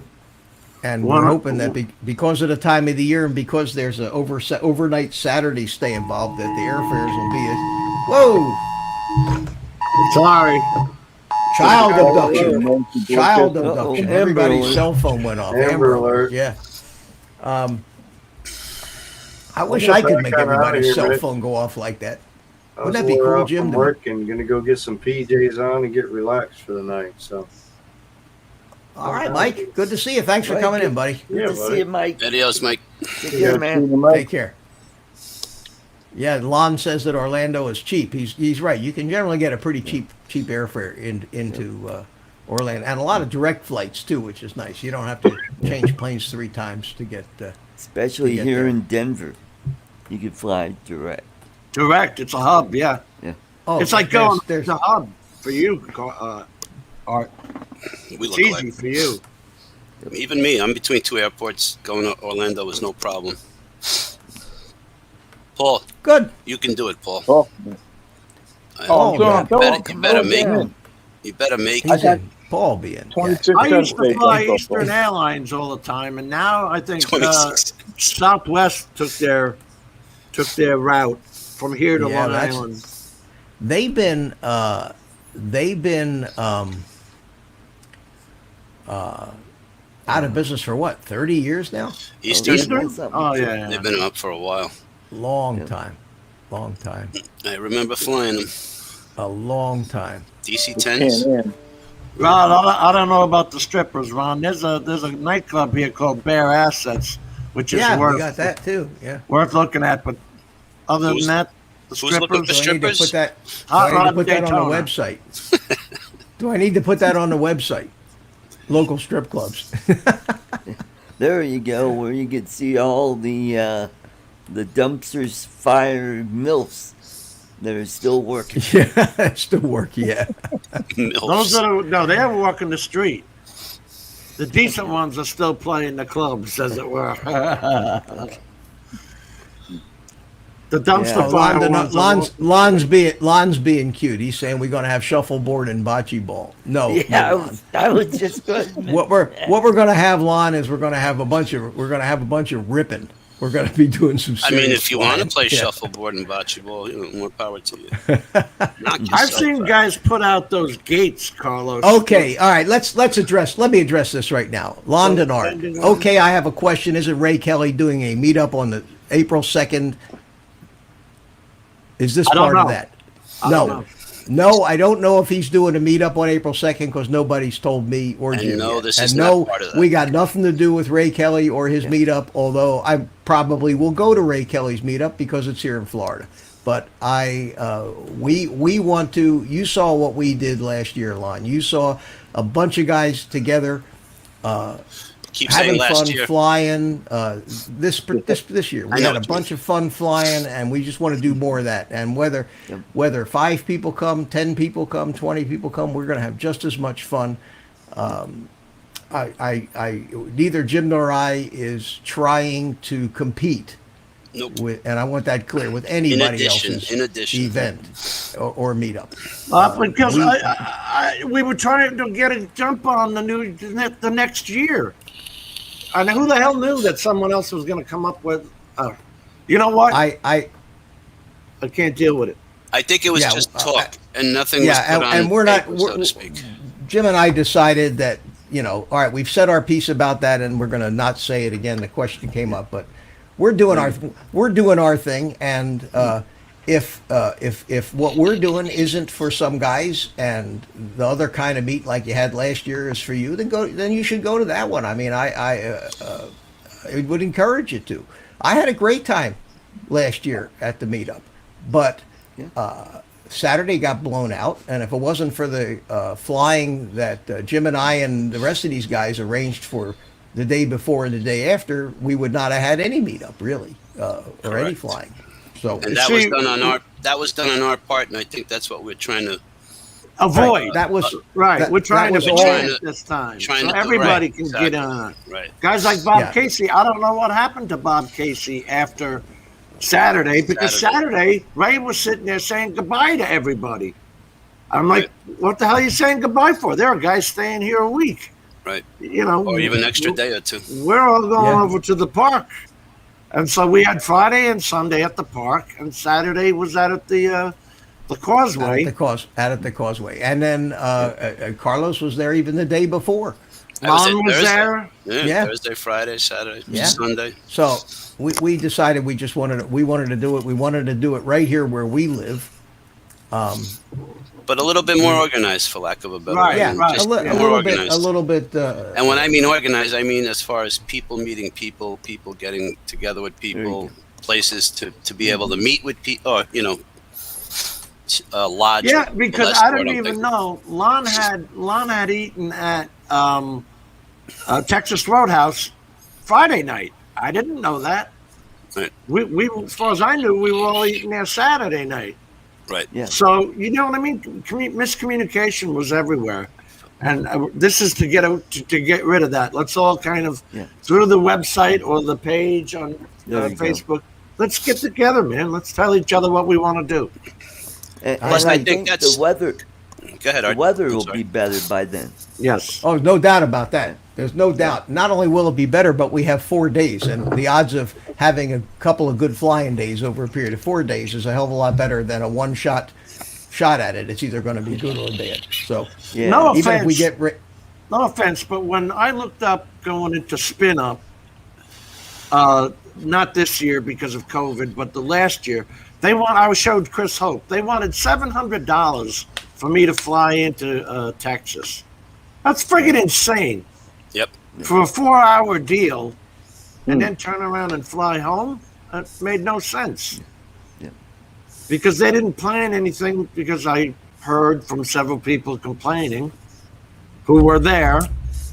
And Well, we're hoping that because of the time of the year and because there's a overnight Saturday stay involved, that the airfares will be Sorry. child Oh, abduction. yeah. Child Uh-oh. abduction. Amber Everybody's alert. cell phone went off. Amber alert. Yeah. I wish I'll I get could back make on outta everybody's here, cell Mitch. phone go off like that. I was Wouldn't that be a little cool, out Jim, from to- work and gonna go get some PJs on and get relaxed for the night. So All right, Mike. Good to see you. Thanks for Mike, coming in, good- buddy. Good Yeah, to buddy. see you, Mike. Adios, Mike. Take care, man. Take care. Yeah, Lon says that Orlando is cheap. He's right. You can generally get a pretty cheap airfare into Orlando, and a lot of direct flights too, which is nice. You don't have to change planes 3 times to get. Especially to get here there. in Denver. You can fly direct. Direct. It's a hub, yeah. Oh, It's like there's- going there's- to hub for you, Art. We It's look easy like. for you. Even me, I'm between 2 airports. Going to Orlando is no problem. Paul, Good. you can do it, Paul. Oh, Oh, you, God. better make. man. You better make. He's got in. Paul be in. Yeah. 26 I used to cents. fly Eastern Airlines all the time, and now I think 26. Southwest took their route from here to Yeah, Long that's- Island. They've been out of business for what, 30 years now? Eastern, Eastern? Something. Oh yeah. they've been up for a while. Long Yeah. time. Long time. I remember flying them. A long time. DC Can't 10s. in. Ron, I don't know about the strippers, Ron. There's a nightclub here called Bare Assets, which is Yeah, we worth got that too. Yeah. looking at. But other Who's- than that, the who's looking strippers. for Do I need to strippers? put that, Hot do I need to Rod put that on the Daytona. website? Do I need to put that on the website? Local strip clubs. There you go, where you can see all the dumpsters fire milfs that are still working. Yeah, still working. Yeah. Those that are no, they are walking the street. The decent ones are still playing the clubs, as it were. The dumpster Yeah. fire ones. Lon's being cute. He's saying we're going to have shuffleboard and bocce ball. No. Yeah, no, Lon. I was just going. What we're going to have, Lon, is we're going to have a bunch of ripping. We're going to be doing some. I mean, serious if you want to flying. play Yeah. shuffleboard and bocce ball, more power to you. Knock I've yourself seen out. guys put out those gates, Carlos. Okay, all right. Let me address this right now. London Art. depending on- Okay, I have a question. Isn't Ray Kelly doing a meetup on the April 2nd? Is this I don't part of know. that? I No. don't know. No, I don't know if he's doing a meetup on April 2nd because nobody's told me or And Jim no, yet. this And is no, not part of that. we got nothing to do with Ray Kelly or his meetup, although I probably will go to Ray Kelly's meetup because it's here in Florida. but we want to. You saw what we did last year, Lon. You saw a bunch of guys together. Keep Having saying last fun year. flying this year I we know had a what you bunch of fun flying, and we just want to do more of that. And whether 5 people come, 10 people come, 20 people come, we're going to have just as much fun. Neither Jim nor I is trying to compete Nope. with, and I want that clear, with anybody else's in addition. event or meetup. Because we were trying to get a jump on the next year. And who the hell knew that someone else was going to come up with? You know what? I can't deal with it. I think it was Yeah, just talk, and nothing was put on and we're not, paper, so to speak. Jim and I decided that, all right, we've said our piece about that, and we're going to not say it again. The question came up, but we're doing our thing, and if what we're doing isn't for some guys, and the other kind of meet like you had last year is for you, then you should go to that one. I mean, I would encourage you to. I had a great time last year at the meetup, but Saturday got blown out, and if it wasn't for the flying that Jim and I and the rest of these guys arranged for the day before and the day after, we would not have had any meetup really, or any Correct. flying. So And that was done on our part, and I think that's what we're trying to Avoid. that was Right. We're trying to was avoid all- it this time. trying So to do everybody right, can exactly. get on. right. Guys like Bob Yeah. Casey, I don't know what happened to Bob Casey after Saturday, because Saturday, Ray was sitting there saying goodbye to everybody. I'm like, what the hell are you saying goodbye for? There are guys staying here a week. Right. Or Or even an extra day or two. We're all going Yeah. over to the park. And so we had Friday and Sunday at the park, and Saturday was out at the Causeway. out at the Causeway, and then Carlos was there even the day before. That was Mom it, was Thursday. there. Yeah. Thursday, Friday, Saturday, Yeah. Sunday. So we decided we wanted to do it. We wanted to do it right here where we live. But a little bit more organized, for lack of a better Right, way. Yeah, right. Just a more little bit. organized. A little bit. And when I mean organized, I mean as far as people meeting people, people getting together with people, places to be able to meet with people, or lodge. Yeah, with because less I word, didn't I'm even thinking. know Lon had eaten at Texas Roadhouse Friday night. I didn't know that. Right. We as far as I knew, we were all eating there Saturday night. Right. Yeah. So you know what I mean. Miscommunication was everywhere, and this is to get rid of that. Let's all kind of through the website or the page on There you go. Facebook. Let's get together, man. Let's tell each other what we want to do. And Plus, I I think think that's- the weather Go ahead, Art. weather I'm will sorry. be better by then. Yes. Oh, no doubt about that. There's no doubt. Not only will it be better, but we have 4 days, and the odds of having a couple of good flying days over a period of 4 days is a hell of a lot better than a one-shot shot at it. It's either going to be good or bad. So Yeah. No even if we offense. get No offense, but when I looked up going into spin up, not this year because of COVID, but the last year, I showed Chris Hope. They wanted $700 for me to fly into Texas. That's friggin' insane. Yep. For a 4-hour deal, and then turn around and fly home. That made no sense. Yeah. Because they didn't plan anything. Because I heard from several people complaining who were there.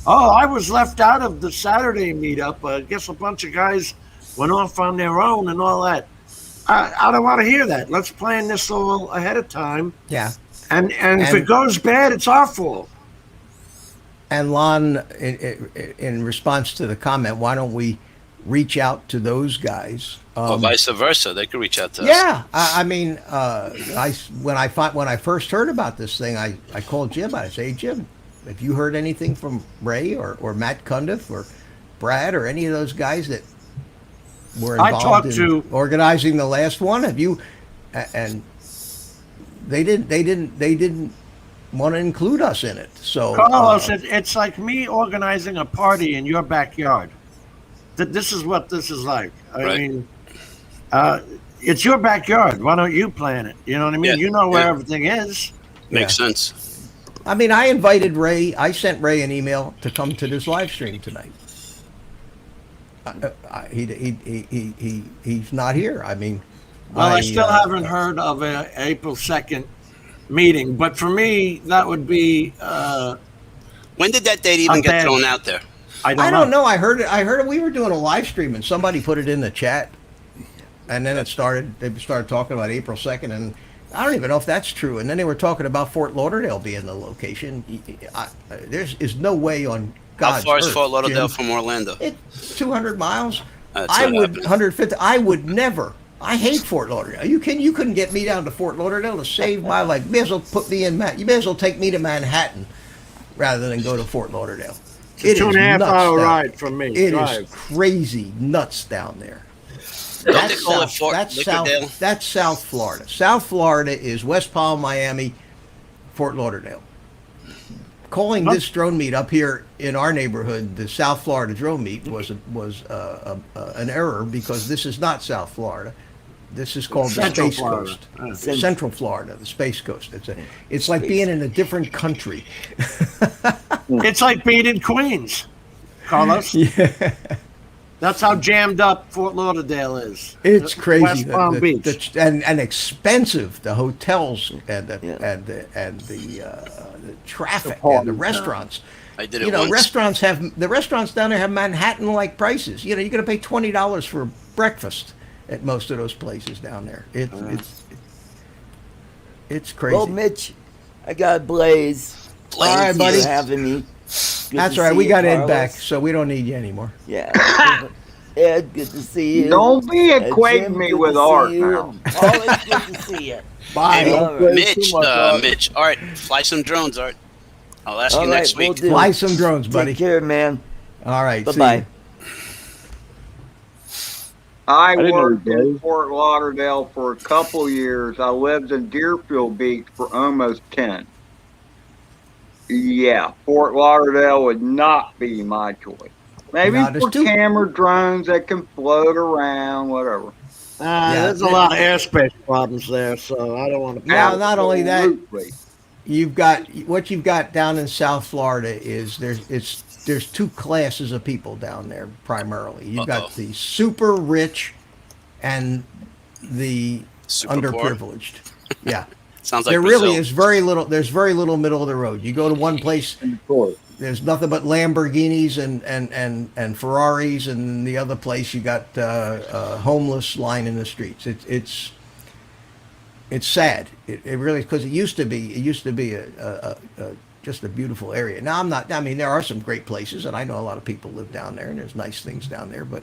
Oh, I was left out of the Saturday meetup. I guess a bunch of guys went off on their own and all that. I don't want to hear that. Let's plan this all ahead of time. yeah. And if it goes bad, it's our fault. And Lon, in response to the comment, why don't we reach out to those guys? Or vice versa, they could reach out to us. Yeah, I mean, when I first heard about this thing, I called Jim. I say, hey, Jim, have you heard anything from Ray or Matt Cundiff or Brad or any of those guys that were I involved talked in to- organizing the last one? Have you? And they didn't want to include us in it. So Carlos, it's like me organizing a party in your backyard. This is what this is like. I Right. mean, it's your backyard. Why don't you plan it? You know what I mean? Yeah, You know where yeah. everything is. Makes sense. I mean, I invited Ray. I sent Ray an email to come to this live stream tonight. He's not here. I mean, I still haven't heard of a April 2nd meeting, but for me, that would be When did that date even get bad- thrown out there? I I don't know. I heard it. I heard it. We were doing a live stream, and somebody put it in the chat, and then it started. They started talking about April 2nd, and I don't even know if that's true. And then they were talking about Fort Lauderdale being the location. There is no way on God's How far is earth, Fort Lauderdale Jim. from Orlando? It's 200 miles. That's I not would happening. 150. I would never. I hate Fort Lauderdale. You couldn't get me down to Fort Lauderdale to save my life. You may as well put me in You may as well take me to Manhattan rather than go to Fort Lauderdale. It's a 2.5 nuts hour down- ride from me. It drive. is crazy nuts down there. Don't they call it Fort That's Lickerdale? South. That's South Florida. South Florida is West Palm, Miami, Fort Lauderdale. Calling this drone meet up here in our neighborhood the South Florida drone meet was an error, because this is not South Florida. This is called the Central Space Florida. Coast, Yeah. Central Florida, the Space Coast. It's like being in a different country. It's like being in Queens, Carlos. Yeah. That's how jammed up Fort Lauderdale is. It's crazy. West Palm Beach. And expensive. The hotels and the Yeah. the traffic The and the restaurants. I did it You know, once. restaurants down there have Manhattan-like prices. You know, you're going to pay $20 for breakfast at most of those places down there. It's crazy. Well, Mitch, I got Blaze. Blaze, All right, Thank buddy. you for having me. Good That's to all right. see We you, got Ed Carlos. back, so we don't need you anymore. Yeah. Ed, good to see you. Don't be Jim, equating me good with to art see you. now. Always good to see you. Bye. Hey, All right. Mitch, too much, Art. Mitch. All right, fly some drones, Art. I'll ask All you right, next we'll week. do. Fly some drones, buddy. Take care, man. All right. see Bye-bye. you. I didn't know worked he in drove. Fort Lauderdale for a couple years. I lived in Deerfield Beach for almost 10. Yeah, Fort Lauderdale would not be my choice. Maybe No, there's for two- camera drones that can float around, whatever. There's a lot of airspace problems there, so I don't want to. Yeah, not only that, Absolutely. you've got down in South Florida is there's two classes of people down there primarily. You've got Uh-oh. the super rich and the Super poor. underprivileged. Yeah. Sounds like There Brazil. really is very little. There's very little middle of the road. You go to one place, Of course. there's nothing but Lamborghinis and Ferraris, and the other place you got homeless lying in the streets. It's sad. It really, because it used to be a just a beautiful area. Now I'm not. I mean, there are some great places, and I know a lot of people live down there, and there's nice things down there, but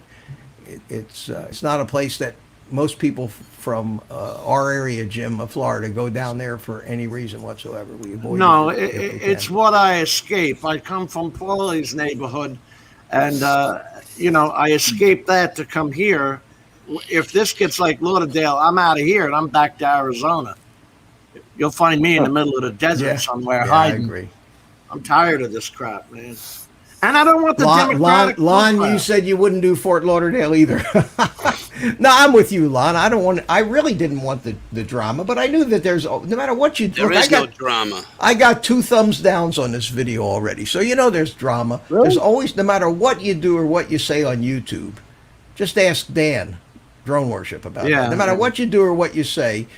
it's not a place that most people from our area, Jim, of Florida, go down there for any reason whatsoever. We avoid No, it if we it's can. what I escape. I come from Paulie's neighborhood, and I escaped that to come here. If this gets like Lauderdale, I'm out of here and I'm back to Arizona. You'll find me in the middle of the desert somewhere Yeah, I hiding. agree. I'm tired of this crap, man. And I don't want the Lon, Democratic you crap. said you wouldn't do Fort Lauderdale either. No, I'm with you, Lon. I really didn't want the drama, but I knew that no matter what you do. There is no drama. I got 2 thumbs downs on this video already, so you know there's drama. Really? There's always, no matter what you do or what you say on YouTube, just ask Dan, Drone Worship, about Yeah. that. No matter what you do or what you say,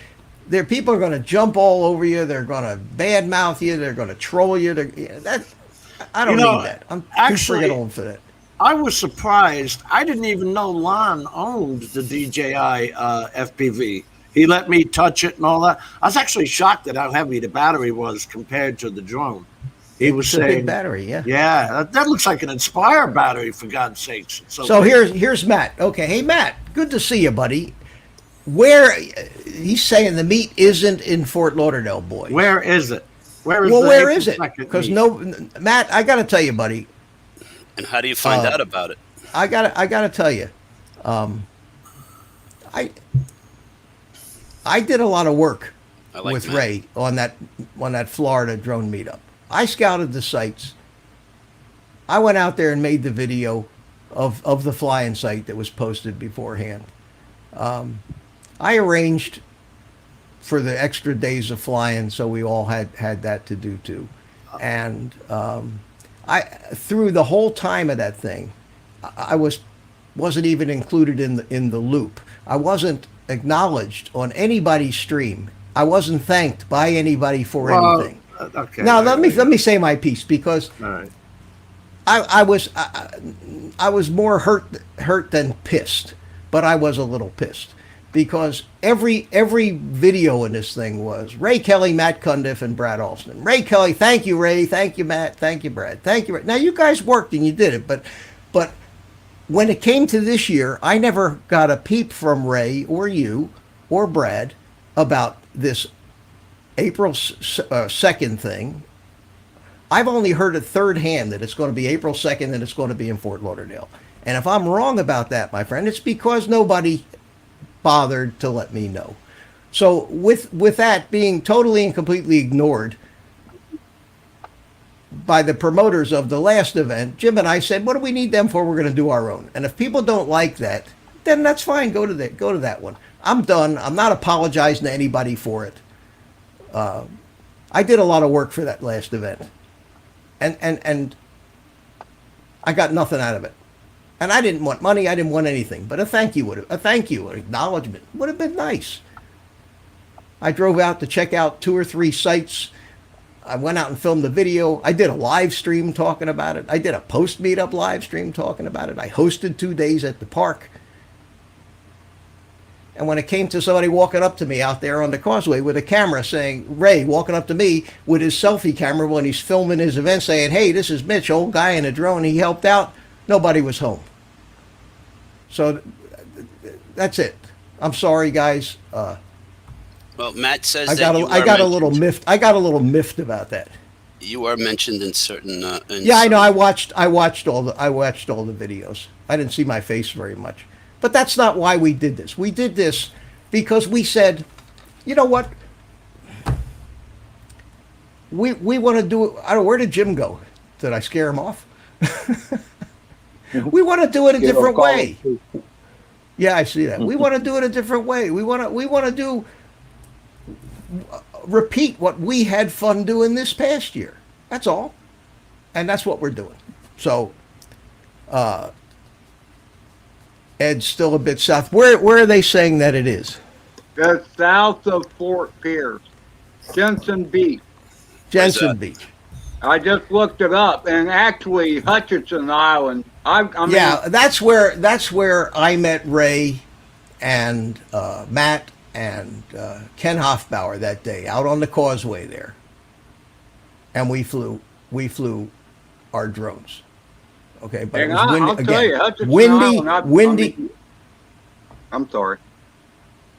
people are going to jump all over you. They're going to badmouth you. They're going to troll you. I don't need that. I'm actually, too old for that. I was surprised. I didn't even know Lon owned the DJI FPV. He let me touch it and all that. I was actually shocked at how heavy the battery was compared to the drone. He was It's a big saying, battery, yeah. "Yeah, that looks like an Inspire battery, for God's sakes." It's So big. here's Matt. Okay, hey Matt, good to see you, buddy. Where he's saying the meet isn't in Fort Lauderdale, boys. Where is it? Where is Well, the where April is it? 2nd Because meet? Matt, I got to tell you, buddy. And how do you find out about it? I got to tell you, I did a lot of work I like with Matt. Ray on that Florida drone meetup. I scouted the sites. I went out there and made the video of the flying site that was posted beforehand. I arranged for the extra days of flying, so we all had that to do too. And I through the whole time of that thing, I wasn't even included in the loop. I wasn't acknowledged on anybody's stream. I wasn't thanked by anybody for Well, anything. okay. Now let me say my piece, because All right. I was more hurt than pissed, but I was a little pissed because every video in this thing was Ray Kelly, Matt Cundiff, and Brad Alston. Ray Kelly, thank you, Ray, thank you, Matt, thank you, Brad, thank you. Ray. Now you guys worked and you did it, but when it came to this year, I never got a peep from Ray or you or Brad about this April 2nd thing. I've only heard it third hand that it's going to be April 2nd and it's going to be in Fort Lauderdale. And if I'm wrong about that, my friend, it's because nobody bothered to let me know. So with that being totally and completely ignored by the promoters of the last event, Jim and I said, what do we need them for? We're going to do our own. And if people don't like that, then that's fine. Go to that one. I'm done. I'm not apologizing to anybody for it. I did a lot of work for that last event. And I got nothing out of it. And I didn't want money. I didn't want anything. But a thank you, an acknowledgement would have been nice. I drove out to check out 2 or 3 sites. I went out and filmed the video. I did a live stream talking about it. I did a post meetup live stream talking about it. I hosted 2 days at the park. And when it came to somebody walking up to me out there on the causeway with a camera saying, Ray walking up to me with his selfie camera when he's filming his event saying, hey, this is Mitch, old guy in a drone. He helped out. Nobody was home. So that's it. I'm sorry, guys. Well, Matt says I that got a little miffed. I got a little miffed about that. You are mentioned in certain. Yeah, I know. I watched all the videos. I didn't see my face very much, but that's not why we did this. We did this because we said, you know what? We want to do it. I don't know, where did Jim go? Did I scare him off? We want to do it a different way. Yeah, I see that. We want to do it a different way. We want to repeat what we had fun doing this past year. That's all. And that's what we're doing. So, Ed's still a bit south. Where are they saying that it is? That's south of Fort Pierce, Jensen Beach. Jensen Beach. I just looked it up, and actually Hutchinson Island. I mean, yeah, that's where I met Ray and Matt and Ken Hofbauer that day out on the causeway there, and we flew our drones. Okay, but and it was windy I'll again. tell you, Hutchinson Island, Windy. I'm sorry.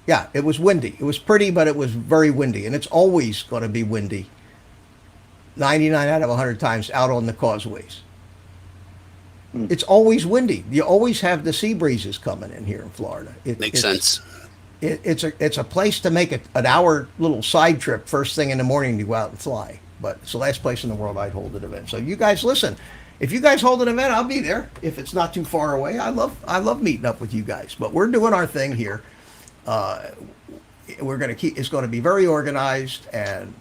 Yeah, it was windy. It was pretty, but it was very windy, and it's always going to be windy. 99 out of 100 times out on the causeways. It's always windy. You always have the sea breezes coming in here in Florida. Makes sense. It's a place to make an hour little side trip first thing in the morning to go out and fly. But it's the last place in the world I'd hold an event. So you guys listen. If you guys hold an event, I'll be there. If it's not too far away, I love meeting up with you guys. But we're doing our thing here. We're going to it's going to be very organized, and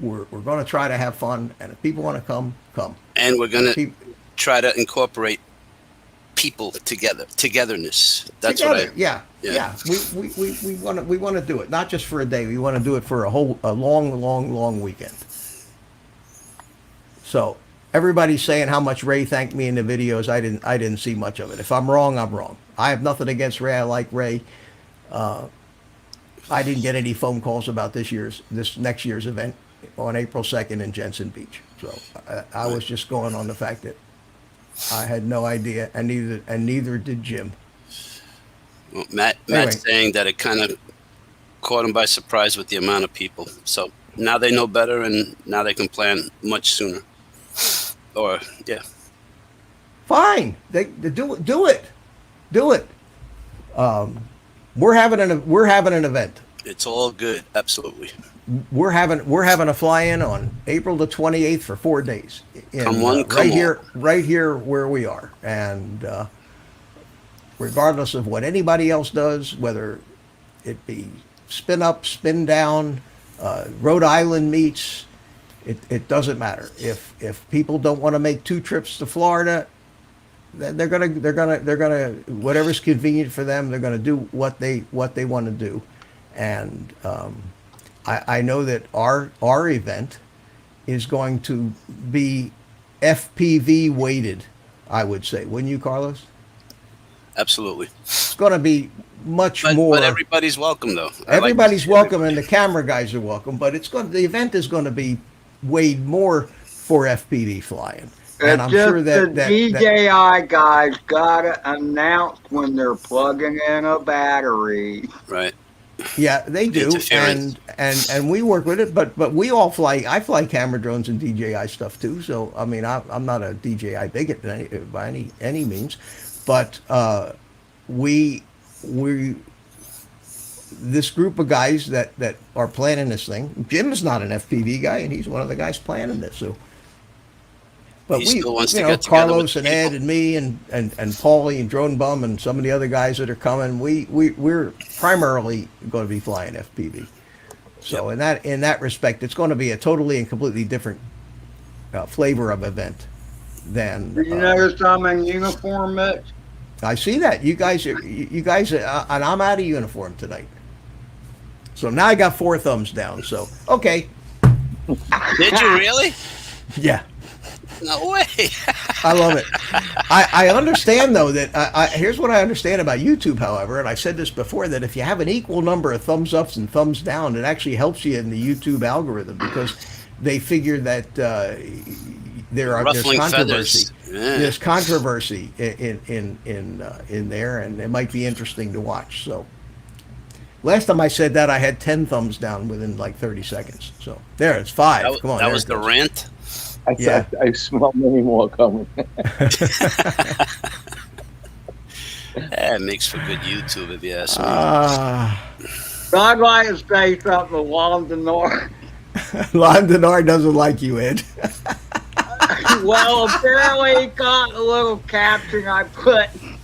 we're going to try to have fun. And if people want to come. And we're going to try to incorporate people togetherness. That's together. what Yeah. We want to do it not just for a day. We want to do it for a long weekend. So everybody's saying how much Ray thanked me in the videos. I didn't see much of it. If I'm wrong, I'm wrong. I have nothing against Ray. I like Ray. I didn't get any phone calls about this next year's event on April 2nd in Jensen Beach. So I was just going on the fact that I had no idea, and neither did Jim. Well, Matt's saying that it kind of caught him by surprise with the amount of people. So now they know better, and now they can plan much sooner. Or yeah, fine. They do it. We're having an event. It's all good. Absolutely. We're having a fly-in on April the 28th for 4 days. Right here where we are, and regardless of what anybody else does, whether it be spin up, spin down, Rhode Island meets, it doesn't matter. If people don't want to make 2 trips to Florida, they're gonna whatever's convenient for them. They're gonna do what they want to do, and I know that our event is going to be FPV weighted. I would say, wouldn't you, Carlos? Absolutely. It's going to be much But, more. but everybody's welcome, though. Everybody's welcome, and the camera guys are welcome. But the event is going to be weighed more for FPV flying, and I'm just sure that the DJI guys gotta announce when they're plugging in a battery. Right. yeah, they do, Interference. and we work with it. But we all fly. I fly camera drones and DJI stuff too. So I mean, I'm not a DJI bigot by any means, but we this group of guys that are planning this thing. Jim is not an FPV guy, and he's one of the guys planning this. So, but He still wants to you know, get together Carlos with and Ed people. and me and Paulie and Drone Bum and some of the other guys that are coming, we're primarily going to be flying FPV. So in that respect, it's going to be a totally and completely different flavor of event than. You notice I'm in uniform, Mitch? I see that you guys and I'm out of uniform tonight. So now I got 4 thumbs down. So okay, Did you really? yeah. No way. I love it. I understand though that here's what I understand about YouTube. However, and I said this before, that if you have an equal number of thumbs ups and thumbs down, it actually helps you in the YouTube algorithm, because they figure that there's Ruffling controversy. feathers. Yeah. There's controversy in there, and it might be interesting to watch. So last time I said that, I had 10 thumbs down within like 30 seconds. So there, it's 5. Come on, That there was it the goes. rant. I smell many more coming. It makes for good YouTube, if you ask me. I'd like to say something to London North. London R doesn't like you, Ed. Well, apparently he caught the little caption I put in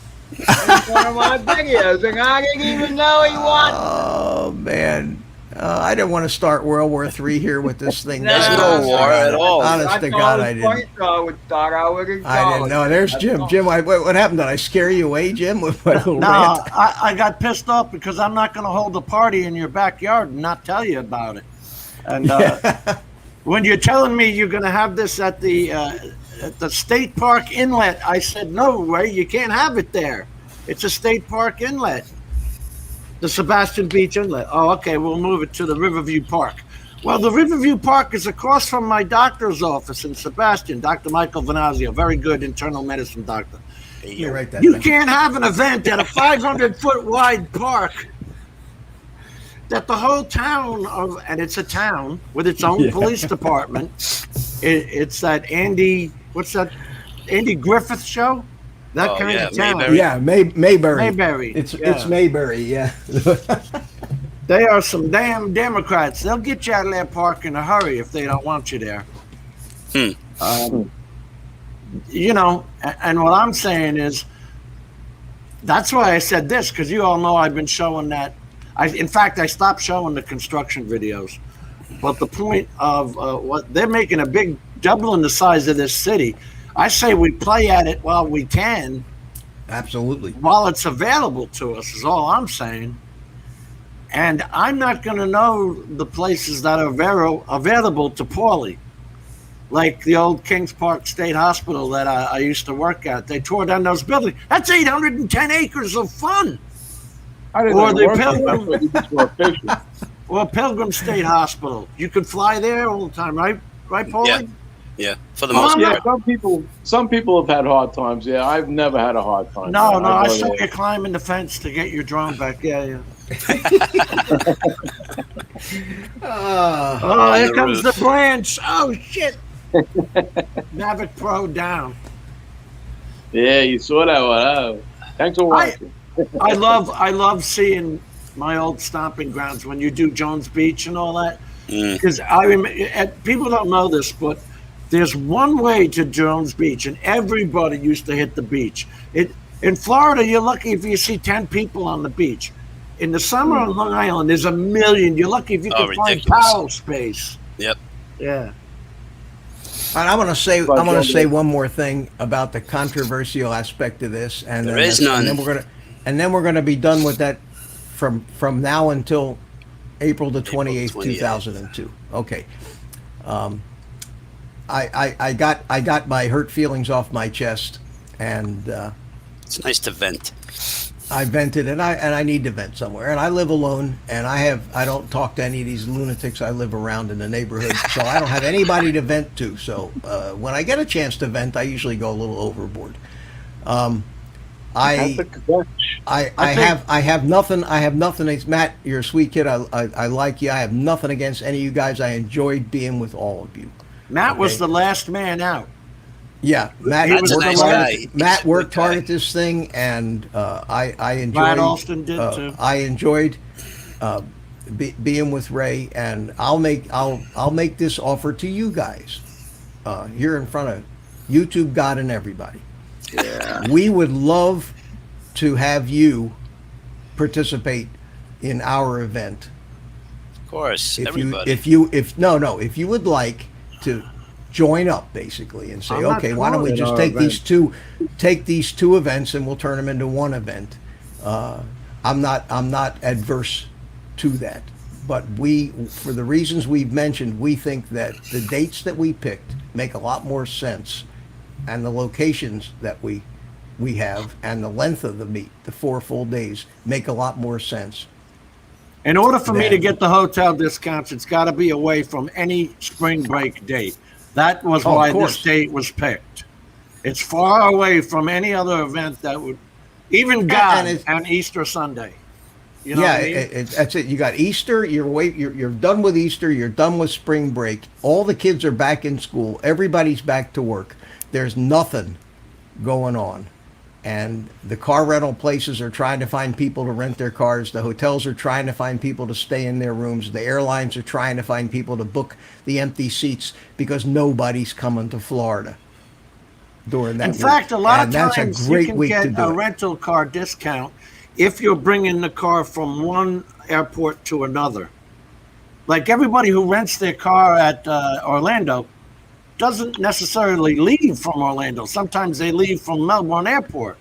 one of my videos, and I didn't even know he watched. Oh man, I didn't want to start World War III here with this thing. There's Honest no to war God. at all. Honest to God, I didn't. Thought I would I didn't know. There's Jim. Jim, what happened? Did I scare you away, Jim, with my little No, rant? I got pissed off because I'm not going to hold a party in your backyard and not tell you about it. And when you're telling me you're going to have this at the state park inlet, I said, no way, you can't have it there. It's a state park inlet. The Sebastian Beach Inlet. Oh, okay, we'll move it to the Riverview Park. Well, the Riverview Park is across from my doctor's office in Sebastian, Dr. Michael Venazio, very good internal medicine doctor. You write that You down. can't have an event at a 500-foot wide park that the whole town of, and it's a town with its own police department. It's that Andy Griffith show? That Oh, kind yeah, of town. Mayberry. Yeah, Mayberry. Mayberry. It's yeah. Mayberry. Yeah. They are some damn Democrats. They'll get you out of their park in a hurry if they don't want you there. You know, and what I'm saying is, that's why I said this, because you all know I've been showing that. In fact, I stopped showing the construction videos. But the point of what they're making a big doubling the size of this city. I say we play at it while we can, Absolutely. while it's available to us, is all I'm saying. And I'm not going to know the places that are available to Paulie. Like the old Kings Park State Hospital that I used to work at. They tore down those buildings. That's 810 acres of fun. I didn't Or know the it worked. Pilgrim. I thought you just were fishing. Or Pilgrim State Hospital. You could fly there all the time, right? Right, Paulie? Yeah, for the most Yeah, part. some people have had hard times. Yeah, I've never had a hard time. No, I go saw there. you climbing the fence to get your drone back. Yeah. Oh, here the comes roof. the branch. Oh, shit. Mavic Pro down. Yeah, you saw that one. Oh. Thanks for watching. I love seeing my old stomping grounds when you do Jones Beach and all that. Because I remember, people don't know this, but there's one way to Jones Beach, and everybody used to hit the beach. In Florida, you're lucky if you see 10 people on the beach. In the summer on Long Island, there's a million. You're lucky if you can find ridiculous. towel space. Yep. Yeah. And I'm But, gonna say one more thing about the controversial aspect of this, and There then is that's- none. and then we're gonna be done with that from now until April the April 28th, 28th. 2002. Okay. I got my hurt feelings off my chest, and It's nice to vent. I vented, and I need to vent somewhere. And I live alone, and I don't talk to any of these lunatics I live around in the neighborhood, so I don't have anybody to vent to. So when I get a chance to vent, I usually go a little overboard. I have nothing. Matt, you're a sweet kid. I like you. I have nothing against any of you guys. I enjoyed being with all of you. Matt was Okay. the last man out. Yeah, Matt. Matt's a worked nice hard. guy. He's Matt a worked good hard guy. at this thing, and I enjoyed. Brad Alston did too. I enjoyed being with Ray, and I'll make this offer to you guys here in front of YouTube, God, and everybody. Yeah. We would love to have you participate in our event. Of course, If everybody. if you would like to join up basically and say, I'm not okay, why don't we calling just our take these two events and we'll turn them into one event. I'm not adverse to that, but for the reasons we've mentioned, we think that the dates that we picked make a lot more sense, and the locations that we have and the length of the meet, the 4 full days, make a lot more sense. In order for me to Then- get the hotel discounts, it's got to be away from any spring break date. That was Oh, of why course. this date was picked. It's far away from any other event that would, even God it's- and Easter Sunday. You know Yeah, what I mean? that's it. You got Easter. You're done with Easter. You're done with spring break. All the kids are back in school. Everybody's back to work. There's nothing going on, and the car rental places are trying to find people to rent their cars. The hotels are trying to find people to stay in their rooms. The airlines are trying to find people to book the empty seats because nobody's coming to Florida during that In week. fact, a lot And of that's times a great you can week to get do a it. rental car discount if you're bringing the car from one airport to another. Like everybody who rents their car at Orlando doesn't necessarily leave from Orlando. Sometimes they leave from Melbourne Airport.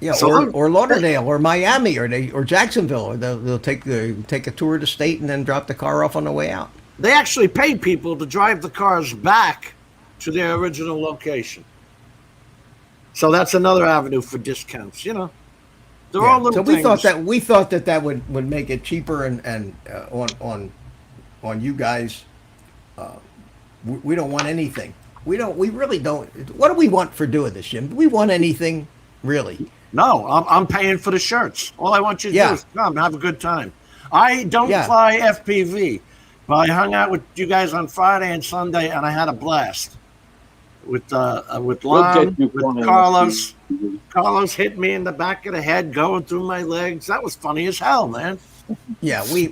Yeah, So- or Lauderdale, or Miami, or Jacksonville, or they'll take a tour of the state and then drop the car off on the way out. They actually pay people to drive the cars back to their original location. So that's another avenue for discounts. You know, they're all Yeah. little So things. we thought that would make it cheaper and on you guys. We don't want anything. We really don't. What do we want for doing this, Jim? Do we want anything really? No, I'm paying for the shirts. All I want you to Yeah. do is come have a good time. I don't Yeah. fly FPV, but I hung out with you guys on Friday and Sunday, and I had a blast with We'll Lon, get you with flying Carlos. FPV. Carlos hit me in the back of the head, going through my legs. That was funny as hell, man. Yeah, we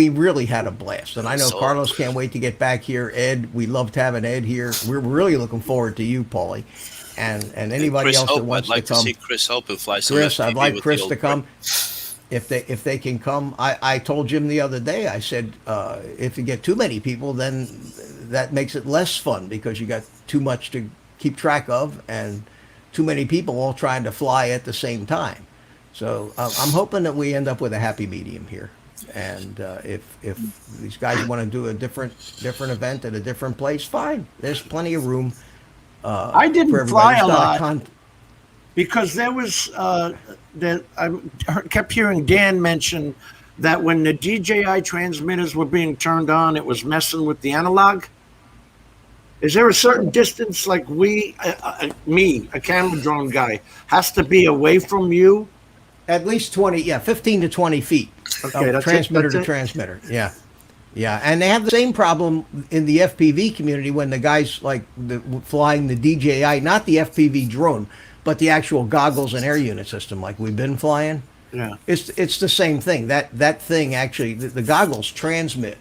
really had a blast, and I know So- Carlos can't wait to get back here. Ed, we loved having Ed here. We're really looking forward to you, Paulie, and anybody Chris else Hope, that wants I'd like to come. see Chris Hope and fly some Chris, I'd FPV like with Chris the to old come. Brit. If they can come, I told Jim the other day. I said if you get too many people, then that makes it less fun because you got too much to keep track of and too many people all trying to fly at the same time. So I'm hoping that we end up with a happy medium here. And if these guys want to do a different event at a different place, fine. There's plenty of room. I didn't for everybody. fly It's a not lot. Because there was that I kept hearing Dan mention that when the DJI transmitters were being turned on, it was messing with the analog. Is there a certain distance, like me, a camera drone guy, has to be away from you? At least 20, 15 to 20 feet. Okay, that's it, transmitter that's to it. transmitter. Yeah. Yeah. And they have the same problem in the FPV community when the guys like flying the DJI, not the FPV drone, but the actual goggles and air unit system like we've been flying. Yeah. It's the same thing. That thing actually, the goggles transmit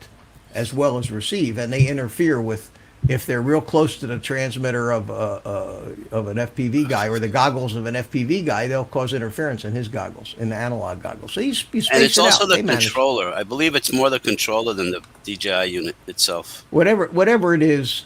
as well as receive, and they interfere with if they're real close to the transmitter of an FPV guy or the goggles of an FPV guy, they'll cause interference in his goggles, in the analog goggles. So you space And it's it also out. the They manage. controller. I believe it's more the controller than the DJI unit itself. Whatever it is,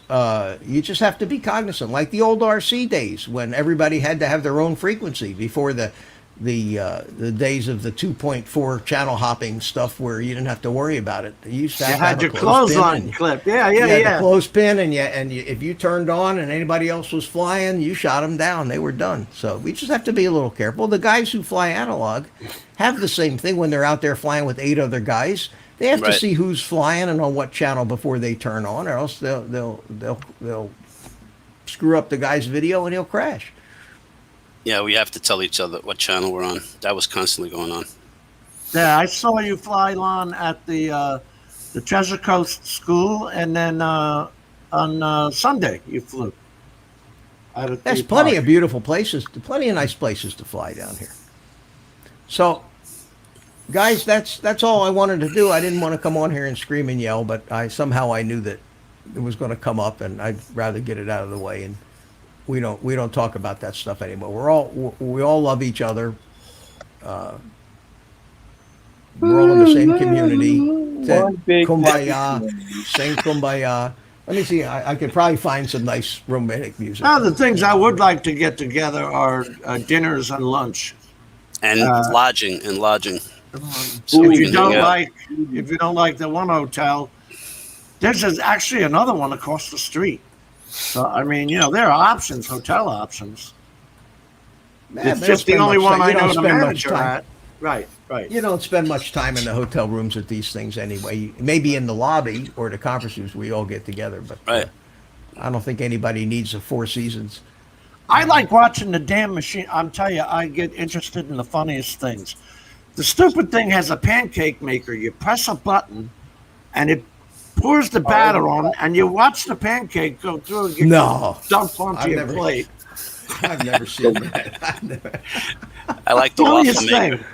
you just have to be cognizant. Like the old RC days when everybody had to have their own frequency before the days of the 2.4 channel hopping stuff where you didn't have to worry about it. You used to You have to had have your a closed clothes pin on clip. Yeah, you had yeah. the clothespin, and if you turned on and anybody else was flying, you shot them down. They were done. So we just have to be a little careful. The guys who fly analog have the same thing when they're out there flying with 8 other guys. They have to Right. see who's flying and on what channel before they turn on, or else they'll screw up the guy's video and he'll crash. Yeah, we have to tell each other what channel we're on. That was constantly going on. Yeah, I saw you fly, Lon, at the Treasure Coast School, and then on Sunday you flew. There's plenty of beautiful places, plenty of nice places to fly down here. So, guys, that's all I wanted to do. I didn't want to come on here and scream and yell, but I knew that it was going to come up, and I'd rather get it out of the way. And we don't talk about that stuff anymore. We all love each other. We're all in the same community. One big Kumbaya, sing kumbaya. Let me see. I could probably find some nice romantic music. Now, the things I would like to get together are dinners and lunch. And lodging. So If we you can don't hang out. like the one hotel, there's actually another one across the street. So I mean, there are options, hotel options. Man, It's they just don't the spend only much one time- I you don't know the spend much manager time. at. Right. You don't spend much time in the hotel rooms at these things anyway. Maybe in the lobby or the conference rooms we all get together, but Right. I don't think anybody needs a Four Seasons. I like watching the damn machine. I'm telling you, I get interested in the funniest things. The stupid thing has a pancake maker. You press a button, and it pours the batter on, and you watch the pancake go through and get No. dumped onto I've your never- plate. I've never seen that. I like the waffle Funniest maker. thing.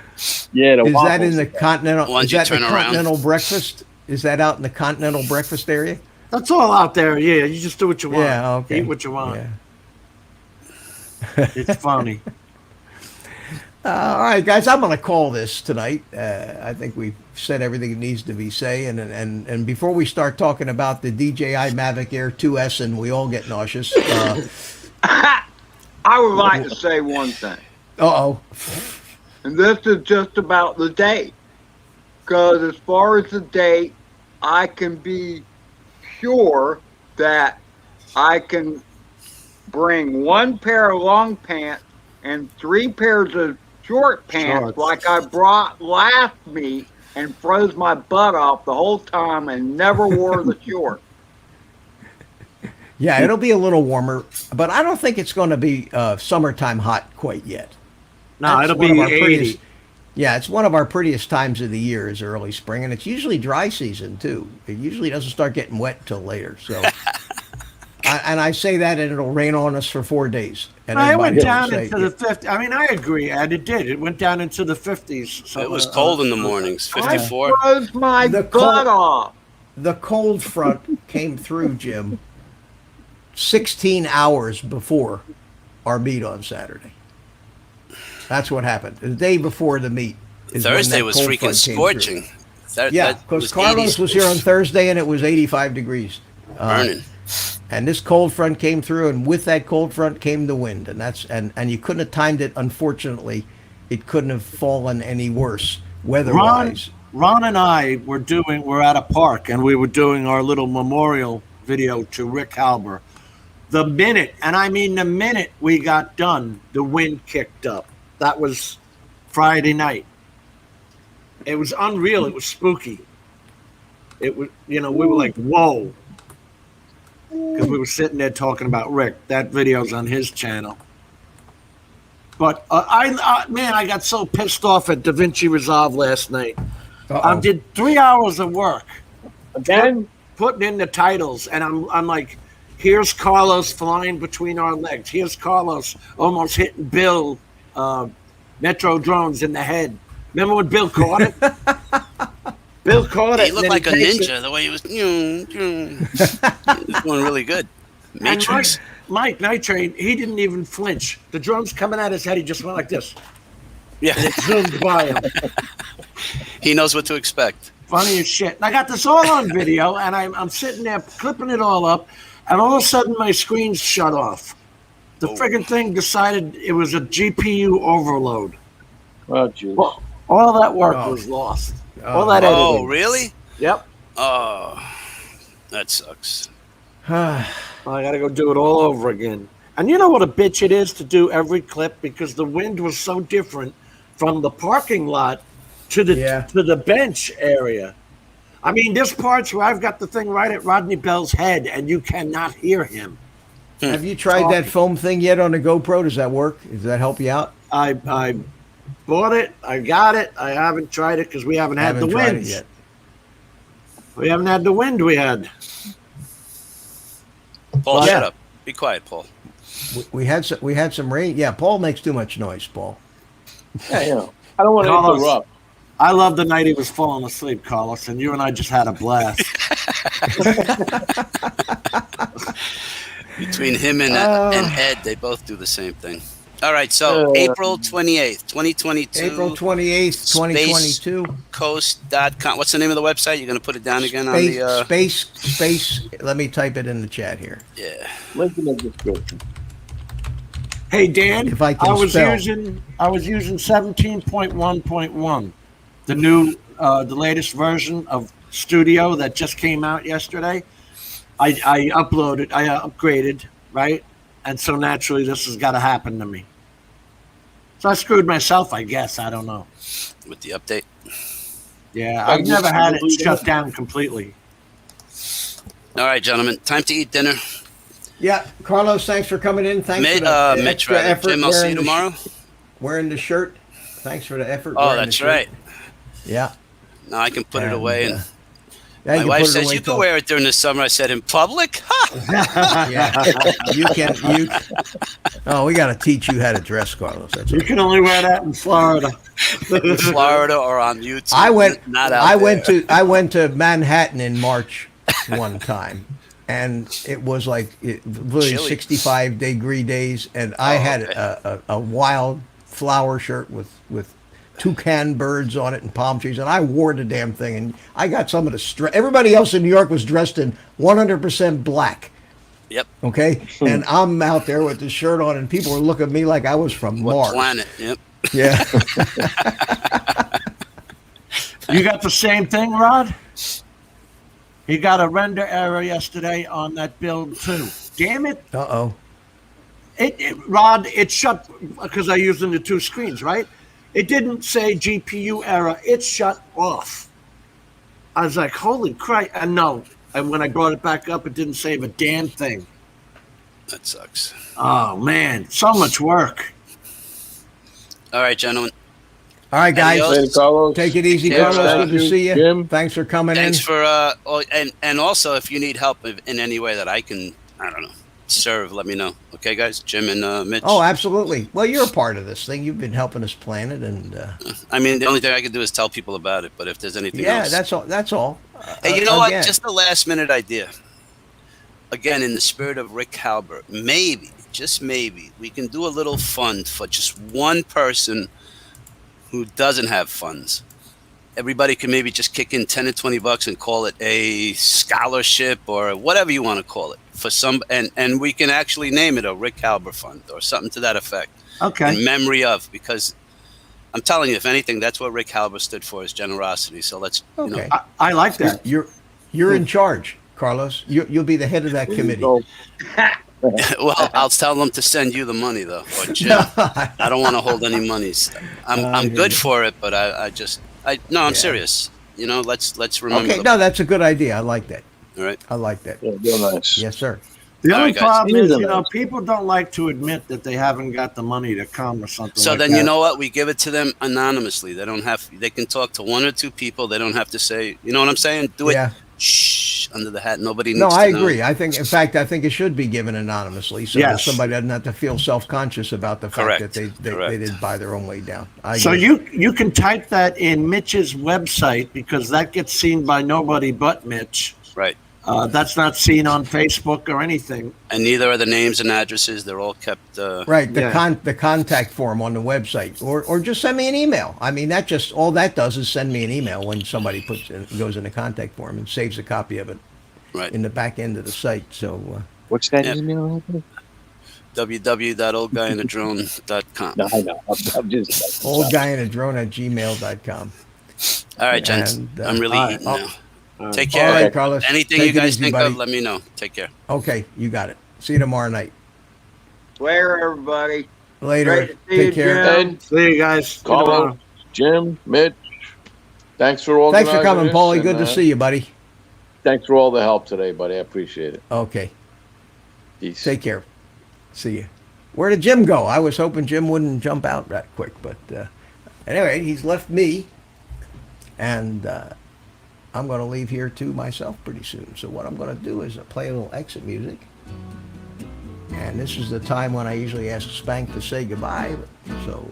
Yeah, the Is that waffles. in the continental? Once Is you that the turn around. continental breakfast? Is that out in the continental breakfast area? That's all out there. Yeah, you just do what you want. Yeah. Okay. Eat what you want. Yeah. It's funny. All right, guys, I'm going to call this tonight. I think we've said everything that needs to be said. And before we start talking about the DJI Mavic Air 2S and we all get nauseous, I would like to say one thing, uh-oh. and this is just about the date. Because as far as the date, I can be sure that I can bring 1 pair of long pants and 3 pairs of short pants Shorts. like I brought last meet and froze my butt off the whole time and never wore the shorts. Yeah, it'll be a little warmer, but I don't think it's going to be summertime hot quite yet. No, That's it'll one be of our 80. prettiest- Yeah, it's one of our prettiest times of the year is early spring, and it's usually dry season too. It usually doesn't start getting wet until later. So, I say that, and it'll rain on us for 4 days. And No, it everybody went will down say, into the 50s. I mean, I agree, Ed. It did. It went down into the 50s. So, It was cold in the mornings. I 54. froze my The butt cold- off. The cold front came through, Jim, 16 hours before our meet on Saturday. That's what happened. The day before the meet. Is when Thursday that was cold freaking front came through. scorching. Yeah, That because was Carlos 80s was here on Thursday and it was 85 degrees. burning. And this cold front came through, and with that cold front came the wind, and you couldn't have timed it. Unfortunately, it couldn't have fallen any worse weather-wise. Ron and I were at a park, and we were doing our little memorial video to Rick Halber. The minute we got done, the wind kicked up. That was Friday night. It was unreal. It was spooky. It was, we were like, whoa. Because we were sitting there talking about Rick. That video's on his channel. But I got so pissed off at DaVinci Resolve last night. I did 3 hours of work Again? putting in the titles, and I'm like, here's Carlos flying between our legs. Here's Carlos almost hitting Bill Metro Drones in the head. Remember when Bill caught it? Bill caught it. He and looked then like a takes it. ninja the way he was. He was doing really good. And Matrix. Mike Night Train, he didn't even flinch. The drone's coming at his head. He just went like this. Yeah, And it zoomed by him. he knows what to expect. Funny as shit. And I got this all on video, and I'm sitting there clipping it all up, and all of a sudden my screen shut off. The friggin' thing decided it was a GPU overload. Oh, geez. Well, all that work was lost. All that editing. Oh, really? Yep. Oh, that sucks. I got to go do it all over again. And you know what a bitch it is to do every clip, because the wind was so different from the parking lot to the bench area. I mean, there's parts where I've got the thing right at Rodney Bell's head, and you cannot hear him. Have you tried that foam thing yet on the GoPro? Does that work? Does that help you out? I bought it. I got it. I haven't tried it because we haven't had the tried it winds. yet. We haven't had the wind we had. Paul, shut up. Be quiet, Paul. We had some rain. Yeah, Paul makes too much noise, Paul. Yeah, you know, I don't want to Carlos, interrupt. I love the night he was falling asleep, Carlos, and you and I just had a blast. Between him and Ed, they both do the same thing. All right, so April 28th, 2022. April 28th, 2022. Spacecoast.com. What's the name of the website? You're going to put it down again on the... Space. Let me type it in the chat here. Yeah. Link in the description. Hey Dan, If I can I was spell. using 17.1.1, the new the latest version of Studio that just came out yesterday. I upgraded, right? And so naturally this has got to happen to me. So I screwed myself, I guess. I don't know. With the update. Yeah, I've never had it shut down completely. All right, gentlemen. Time to eat dinner. Yeah, Carlos, thanks for coming in. Thanks for the Mitch, extra rather. effort. Jim, I'll see you tomorrow. Wearing the shirt. Thanks for the effort. Oh, wearing the that's shirt. right. Yeah. Now I can put it away. And Yeah, my you wife put it says, away you till- can wear it during the summer. I said, in public? Ha! Yeah. Oh, we got to teach you how to dress, Carlos. That's You all. can only wear that in Florida. In Florida or on YouTube. I went to Manhattan in March one time, and it was like really Chilly. 65-degree days, and I had a wild flower shirt with toucan birds on it and palm trees, and I wore the damn thing, and I got some of the everybody else in New York was dressed in 100% black. Yep. Okay, and I'm out there with the shirt on, and people were looking at me like I was from What Mars. planet? Yep. Yeah. You got the same thing, Rod? He got a render error yesterday on that build too. Damn it. Uh-oh. Rod, it shut because I used the two screens, right? It didn't say GPU error. It shut off. I was like, holy Christ. And no. And when I brought it back up, it didn't save a damn thing. That sucks. Oh, man. So much work. All right, gentlemen. All right, guys. Adios. Later, Carlos. Take it easy, Yeah, Carlos. thank Good to see you. Jim. Thanks for coming Thanks in. for and also if you need help in any way that I can, I don't know, serve, let me know. Okay, guys, Jim and Mitch. Oh, absolutely. Well, you're a part of this thing. You've been helping us plan it, and I mean, the only thing I can do is tell people about it. But if there's anything yeah, else, that's all. That's all. hey, you know again. what? Just a last minute idea. Again, in the spirit of Rick Halbert, maybe, just maybe, we can do a little fund for just one person who doesn't have funds. Everybody can maybe just kick in 10 or 20 bucks and call it a scholarship or whatever you want to call it for some, and we can actually name it a Rick Halbert fund or something to that effect. Okay. In memory of, because I'm telling you, if anything, that's what Rick Halbert stood for, is generosity. So let's, Okay. I like that. You're in charge, Carlos. You'll be the head of that committee. So, well, I'll tell them to send you the money though, or Jim. I don't want to hold any monies. I'm good for it, but I'm Yeah. serious. You know, let's remember. Okay, no, that's a good idea. I like that. All right. I like that. yeah, real nice. Yes, sir. The All only right, guys. problem is, Easily. people don't like to admit that they haven't got the money to come or something So like then that. you know what? We give it to them anonymously. They don't have. They can talk to one or two people. They don't have to say. You know what I'm saying? Do it. Yeah. Shh. under the hat. Nobody needs No, to I know. agree. I think, in fact, I think it should be given anonymously, so Yes. somebody doesn't have to feel self-conscious about the fact Correct. that they Correct. didn't buy their own way down. I So agree. you can type that in Mitch's website because that gets seen by nobody but Mitch. Right. That's not seen on Facebook or anything. And neither are the names and addresses. They're all kept. Right, Yeah. the contact form on the website, or just send me an email. I mean, that just all that does is send me an email when somebody goes in the contact form and saves a copy of it Right. in the back end of the site. So What's that Yeah. email? www.oldguyinadrone.com. No, I know. I'm just oldguyinadrone@gmail.com. All right, gents. And, I'm really all right. eating now. All Take All care. right, Carlos. Anything Take you it guys easy, think buddy. of, let me know. Take care. Okay, you got it. See you tomorrow night. Later, everybody. Later. Great to see Take you, care. Jim. And See you guys. See you Carlos, tomorrow. Jim, Mitch, thanks for all. Thanks for coming, Paulie. Good to see you, buddy. Thanks for all the help today, buddy. I appreciate it. Okay, Peace. take care. See you. Where did Jim go? I was hoping Jim wouldn't jump out that quick, but anyway, he's left me, and I'm going to leave here to myself pretty soon. So what I'm going to do is play a little exit music, and this is the time when I usually ask Spank to say goodbye. So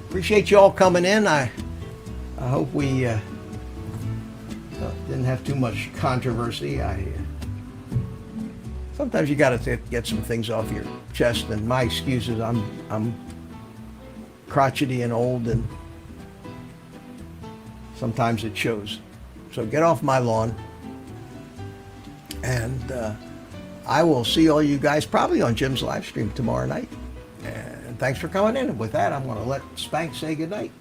appreciate you all coming in. I hope we didn't have too much controversy. Sometimes you got to get some things off your chest, and my excuse is I'm crotchety and old, and sometimes it shows. So get off my lawn, and I will see all you guys probably on Jim's live stream tomorrow night. And thanks for coming in. And with that, I'm going to let Spank say goodnight.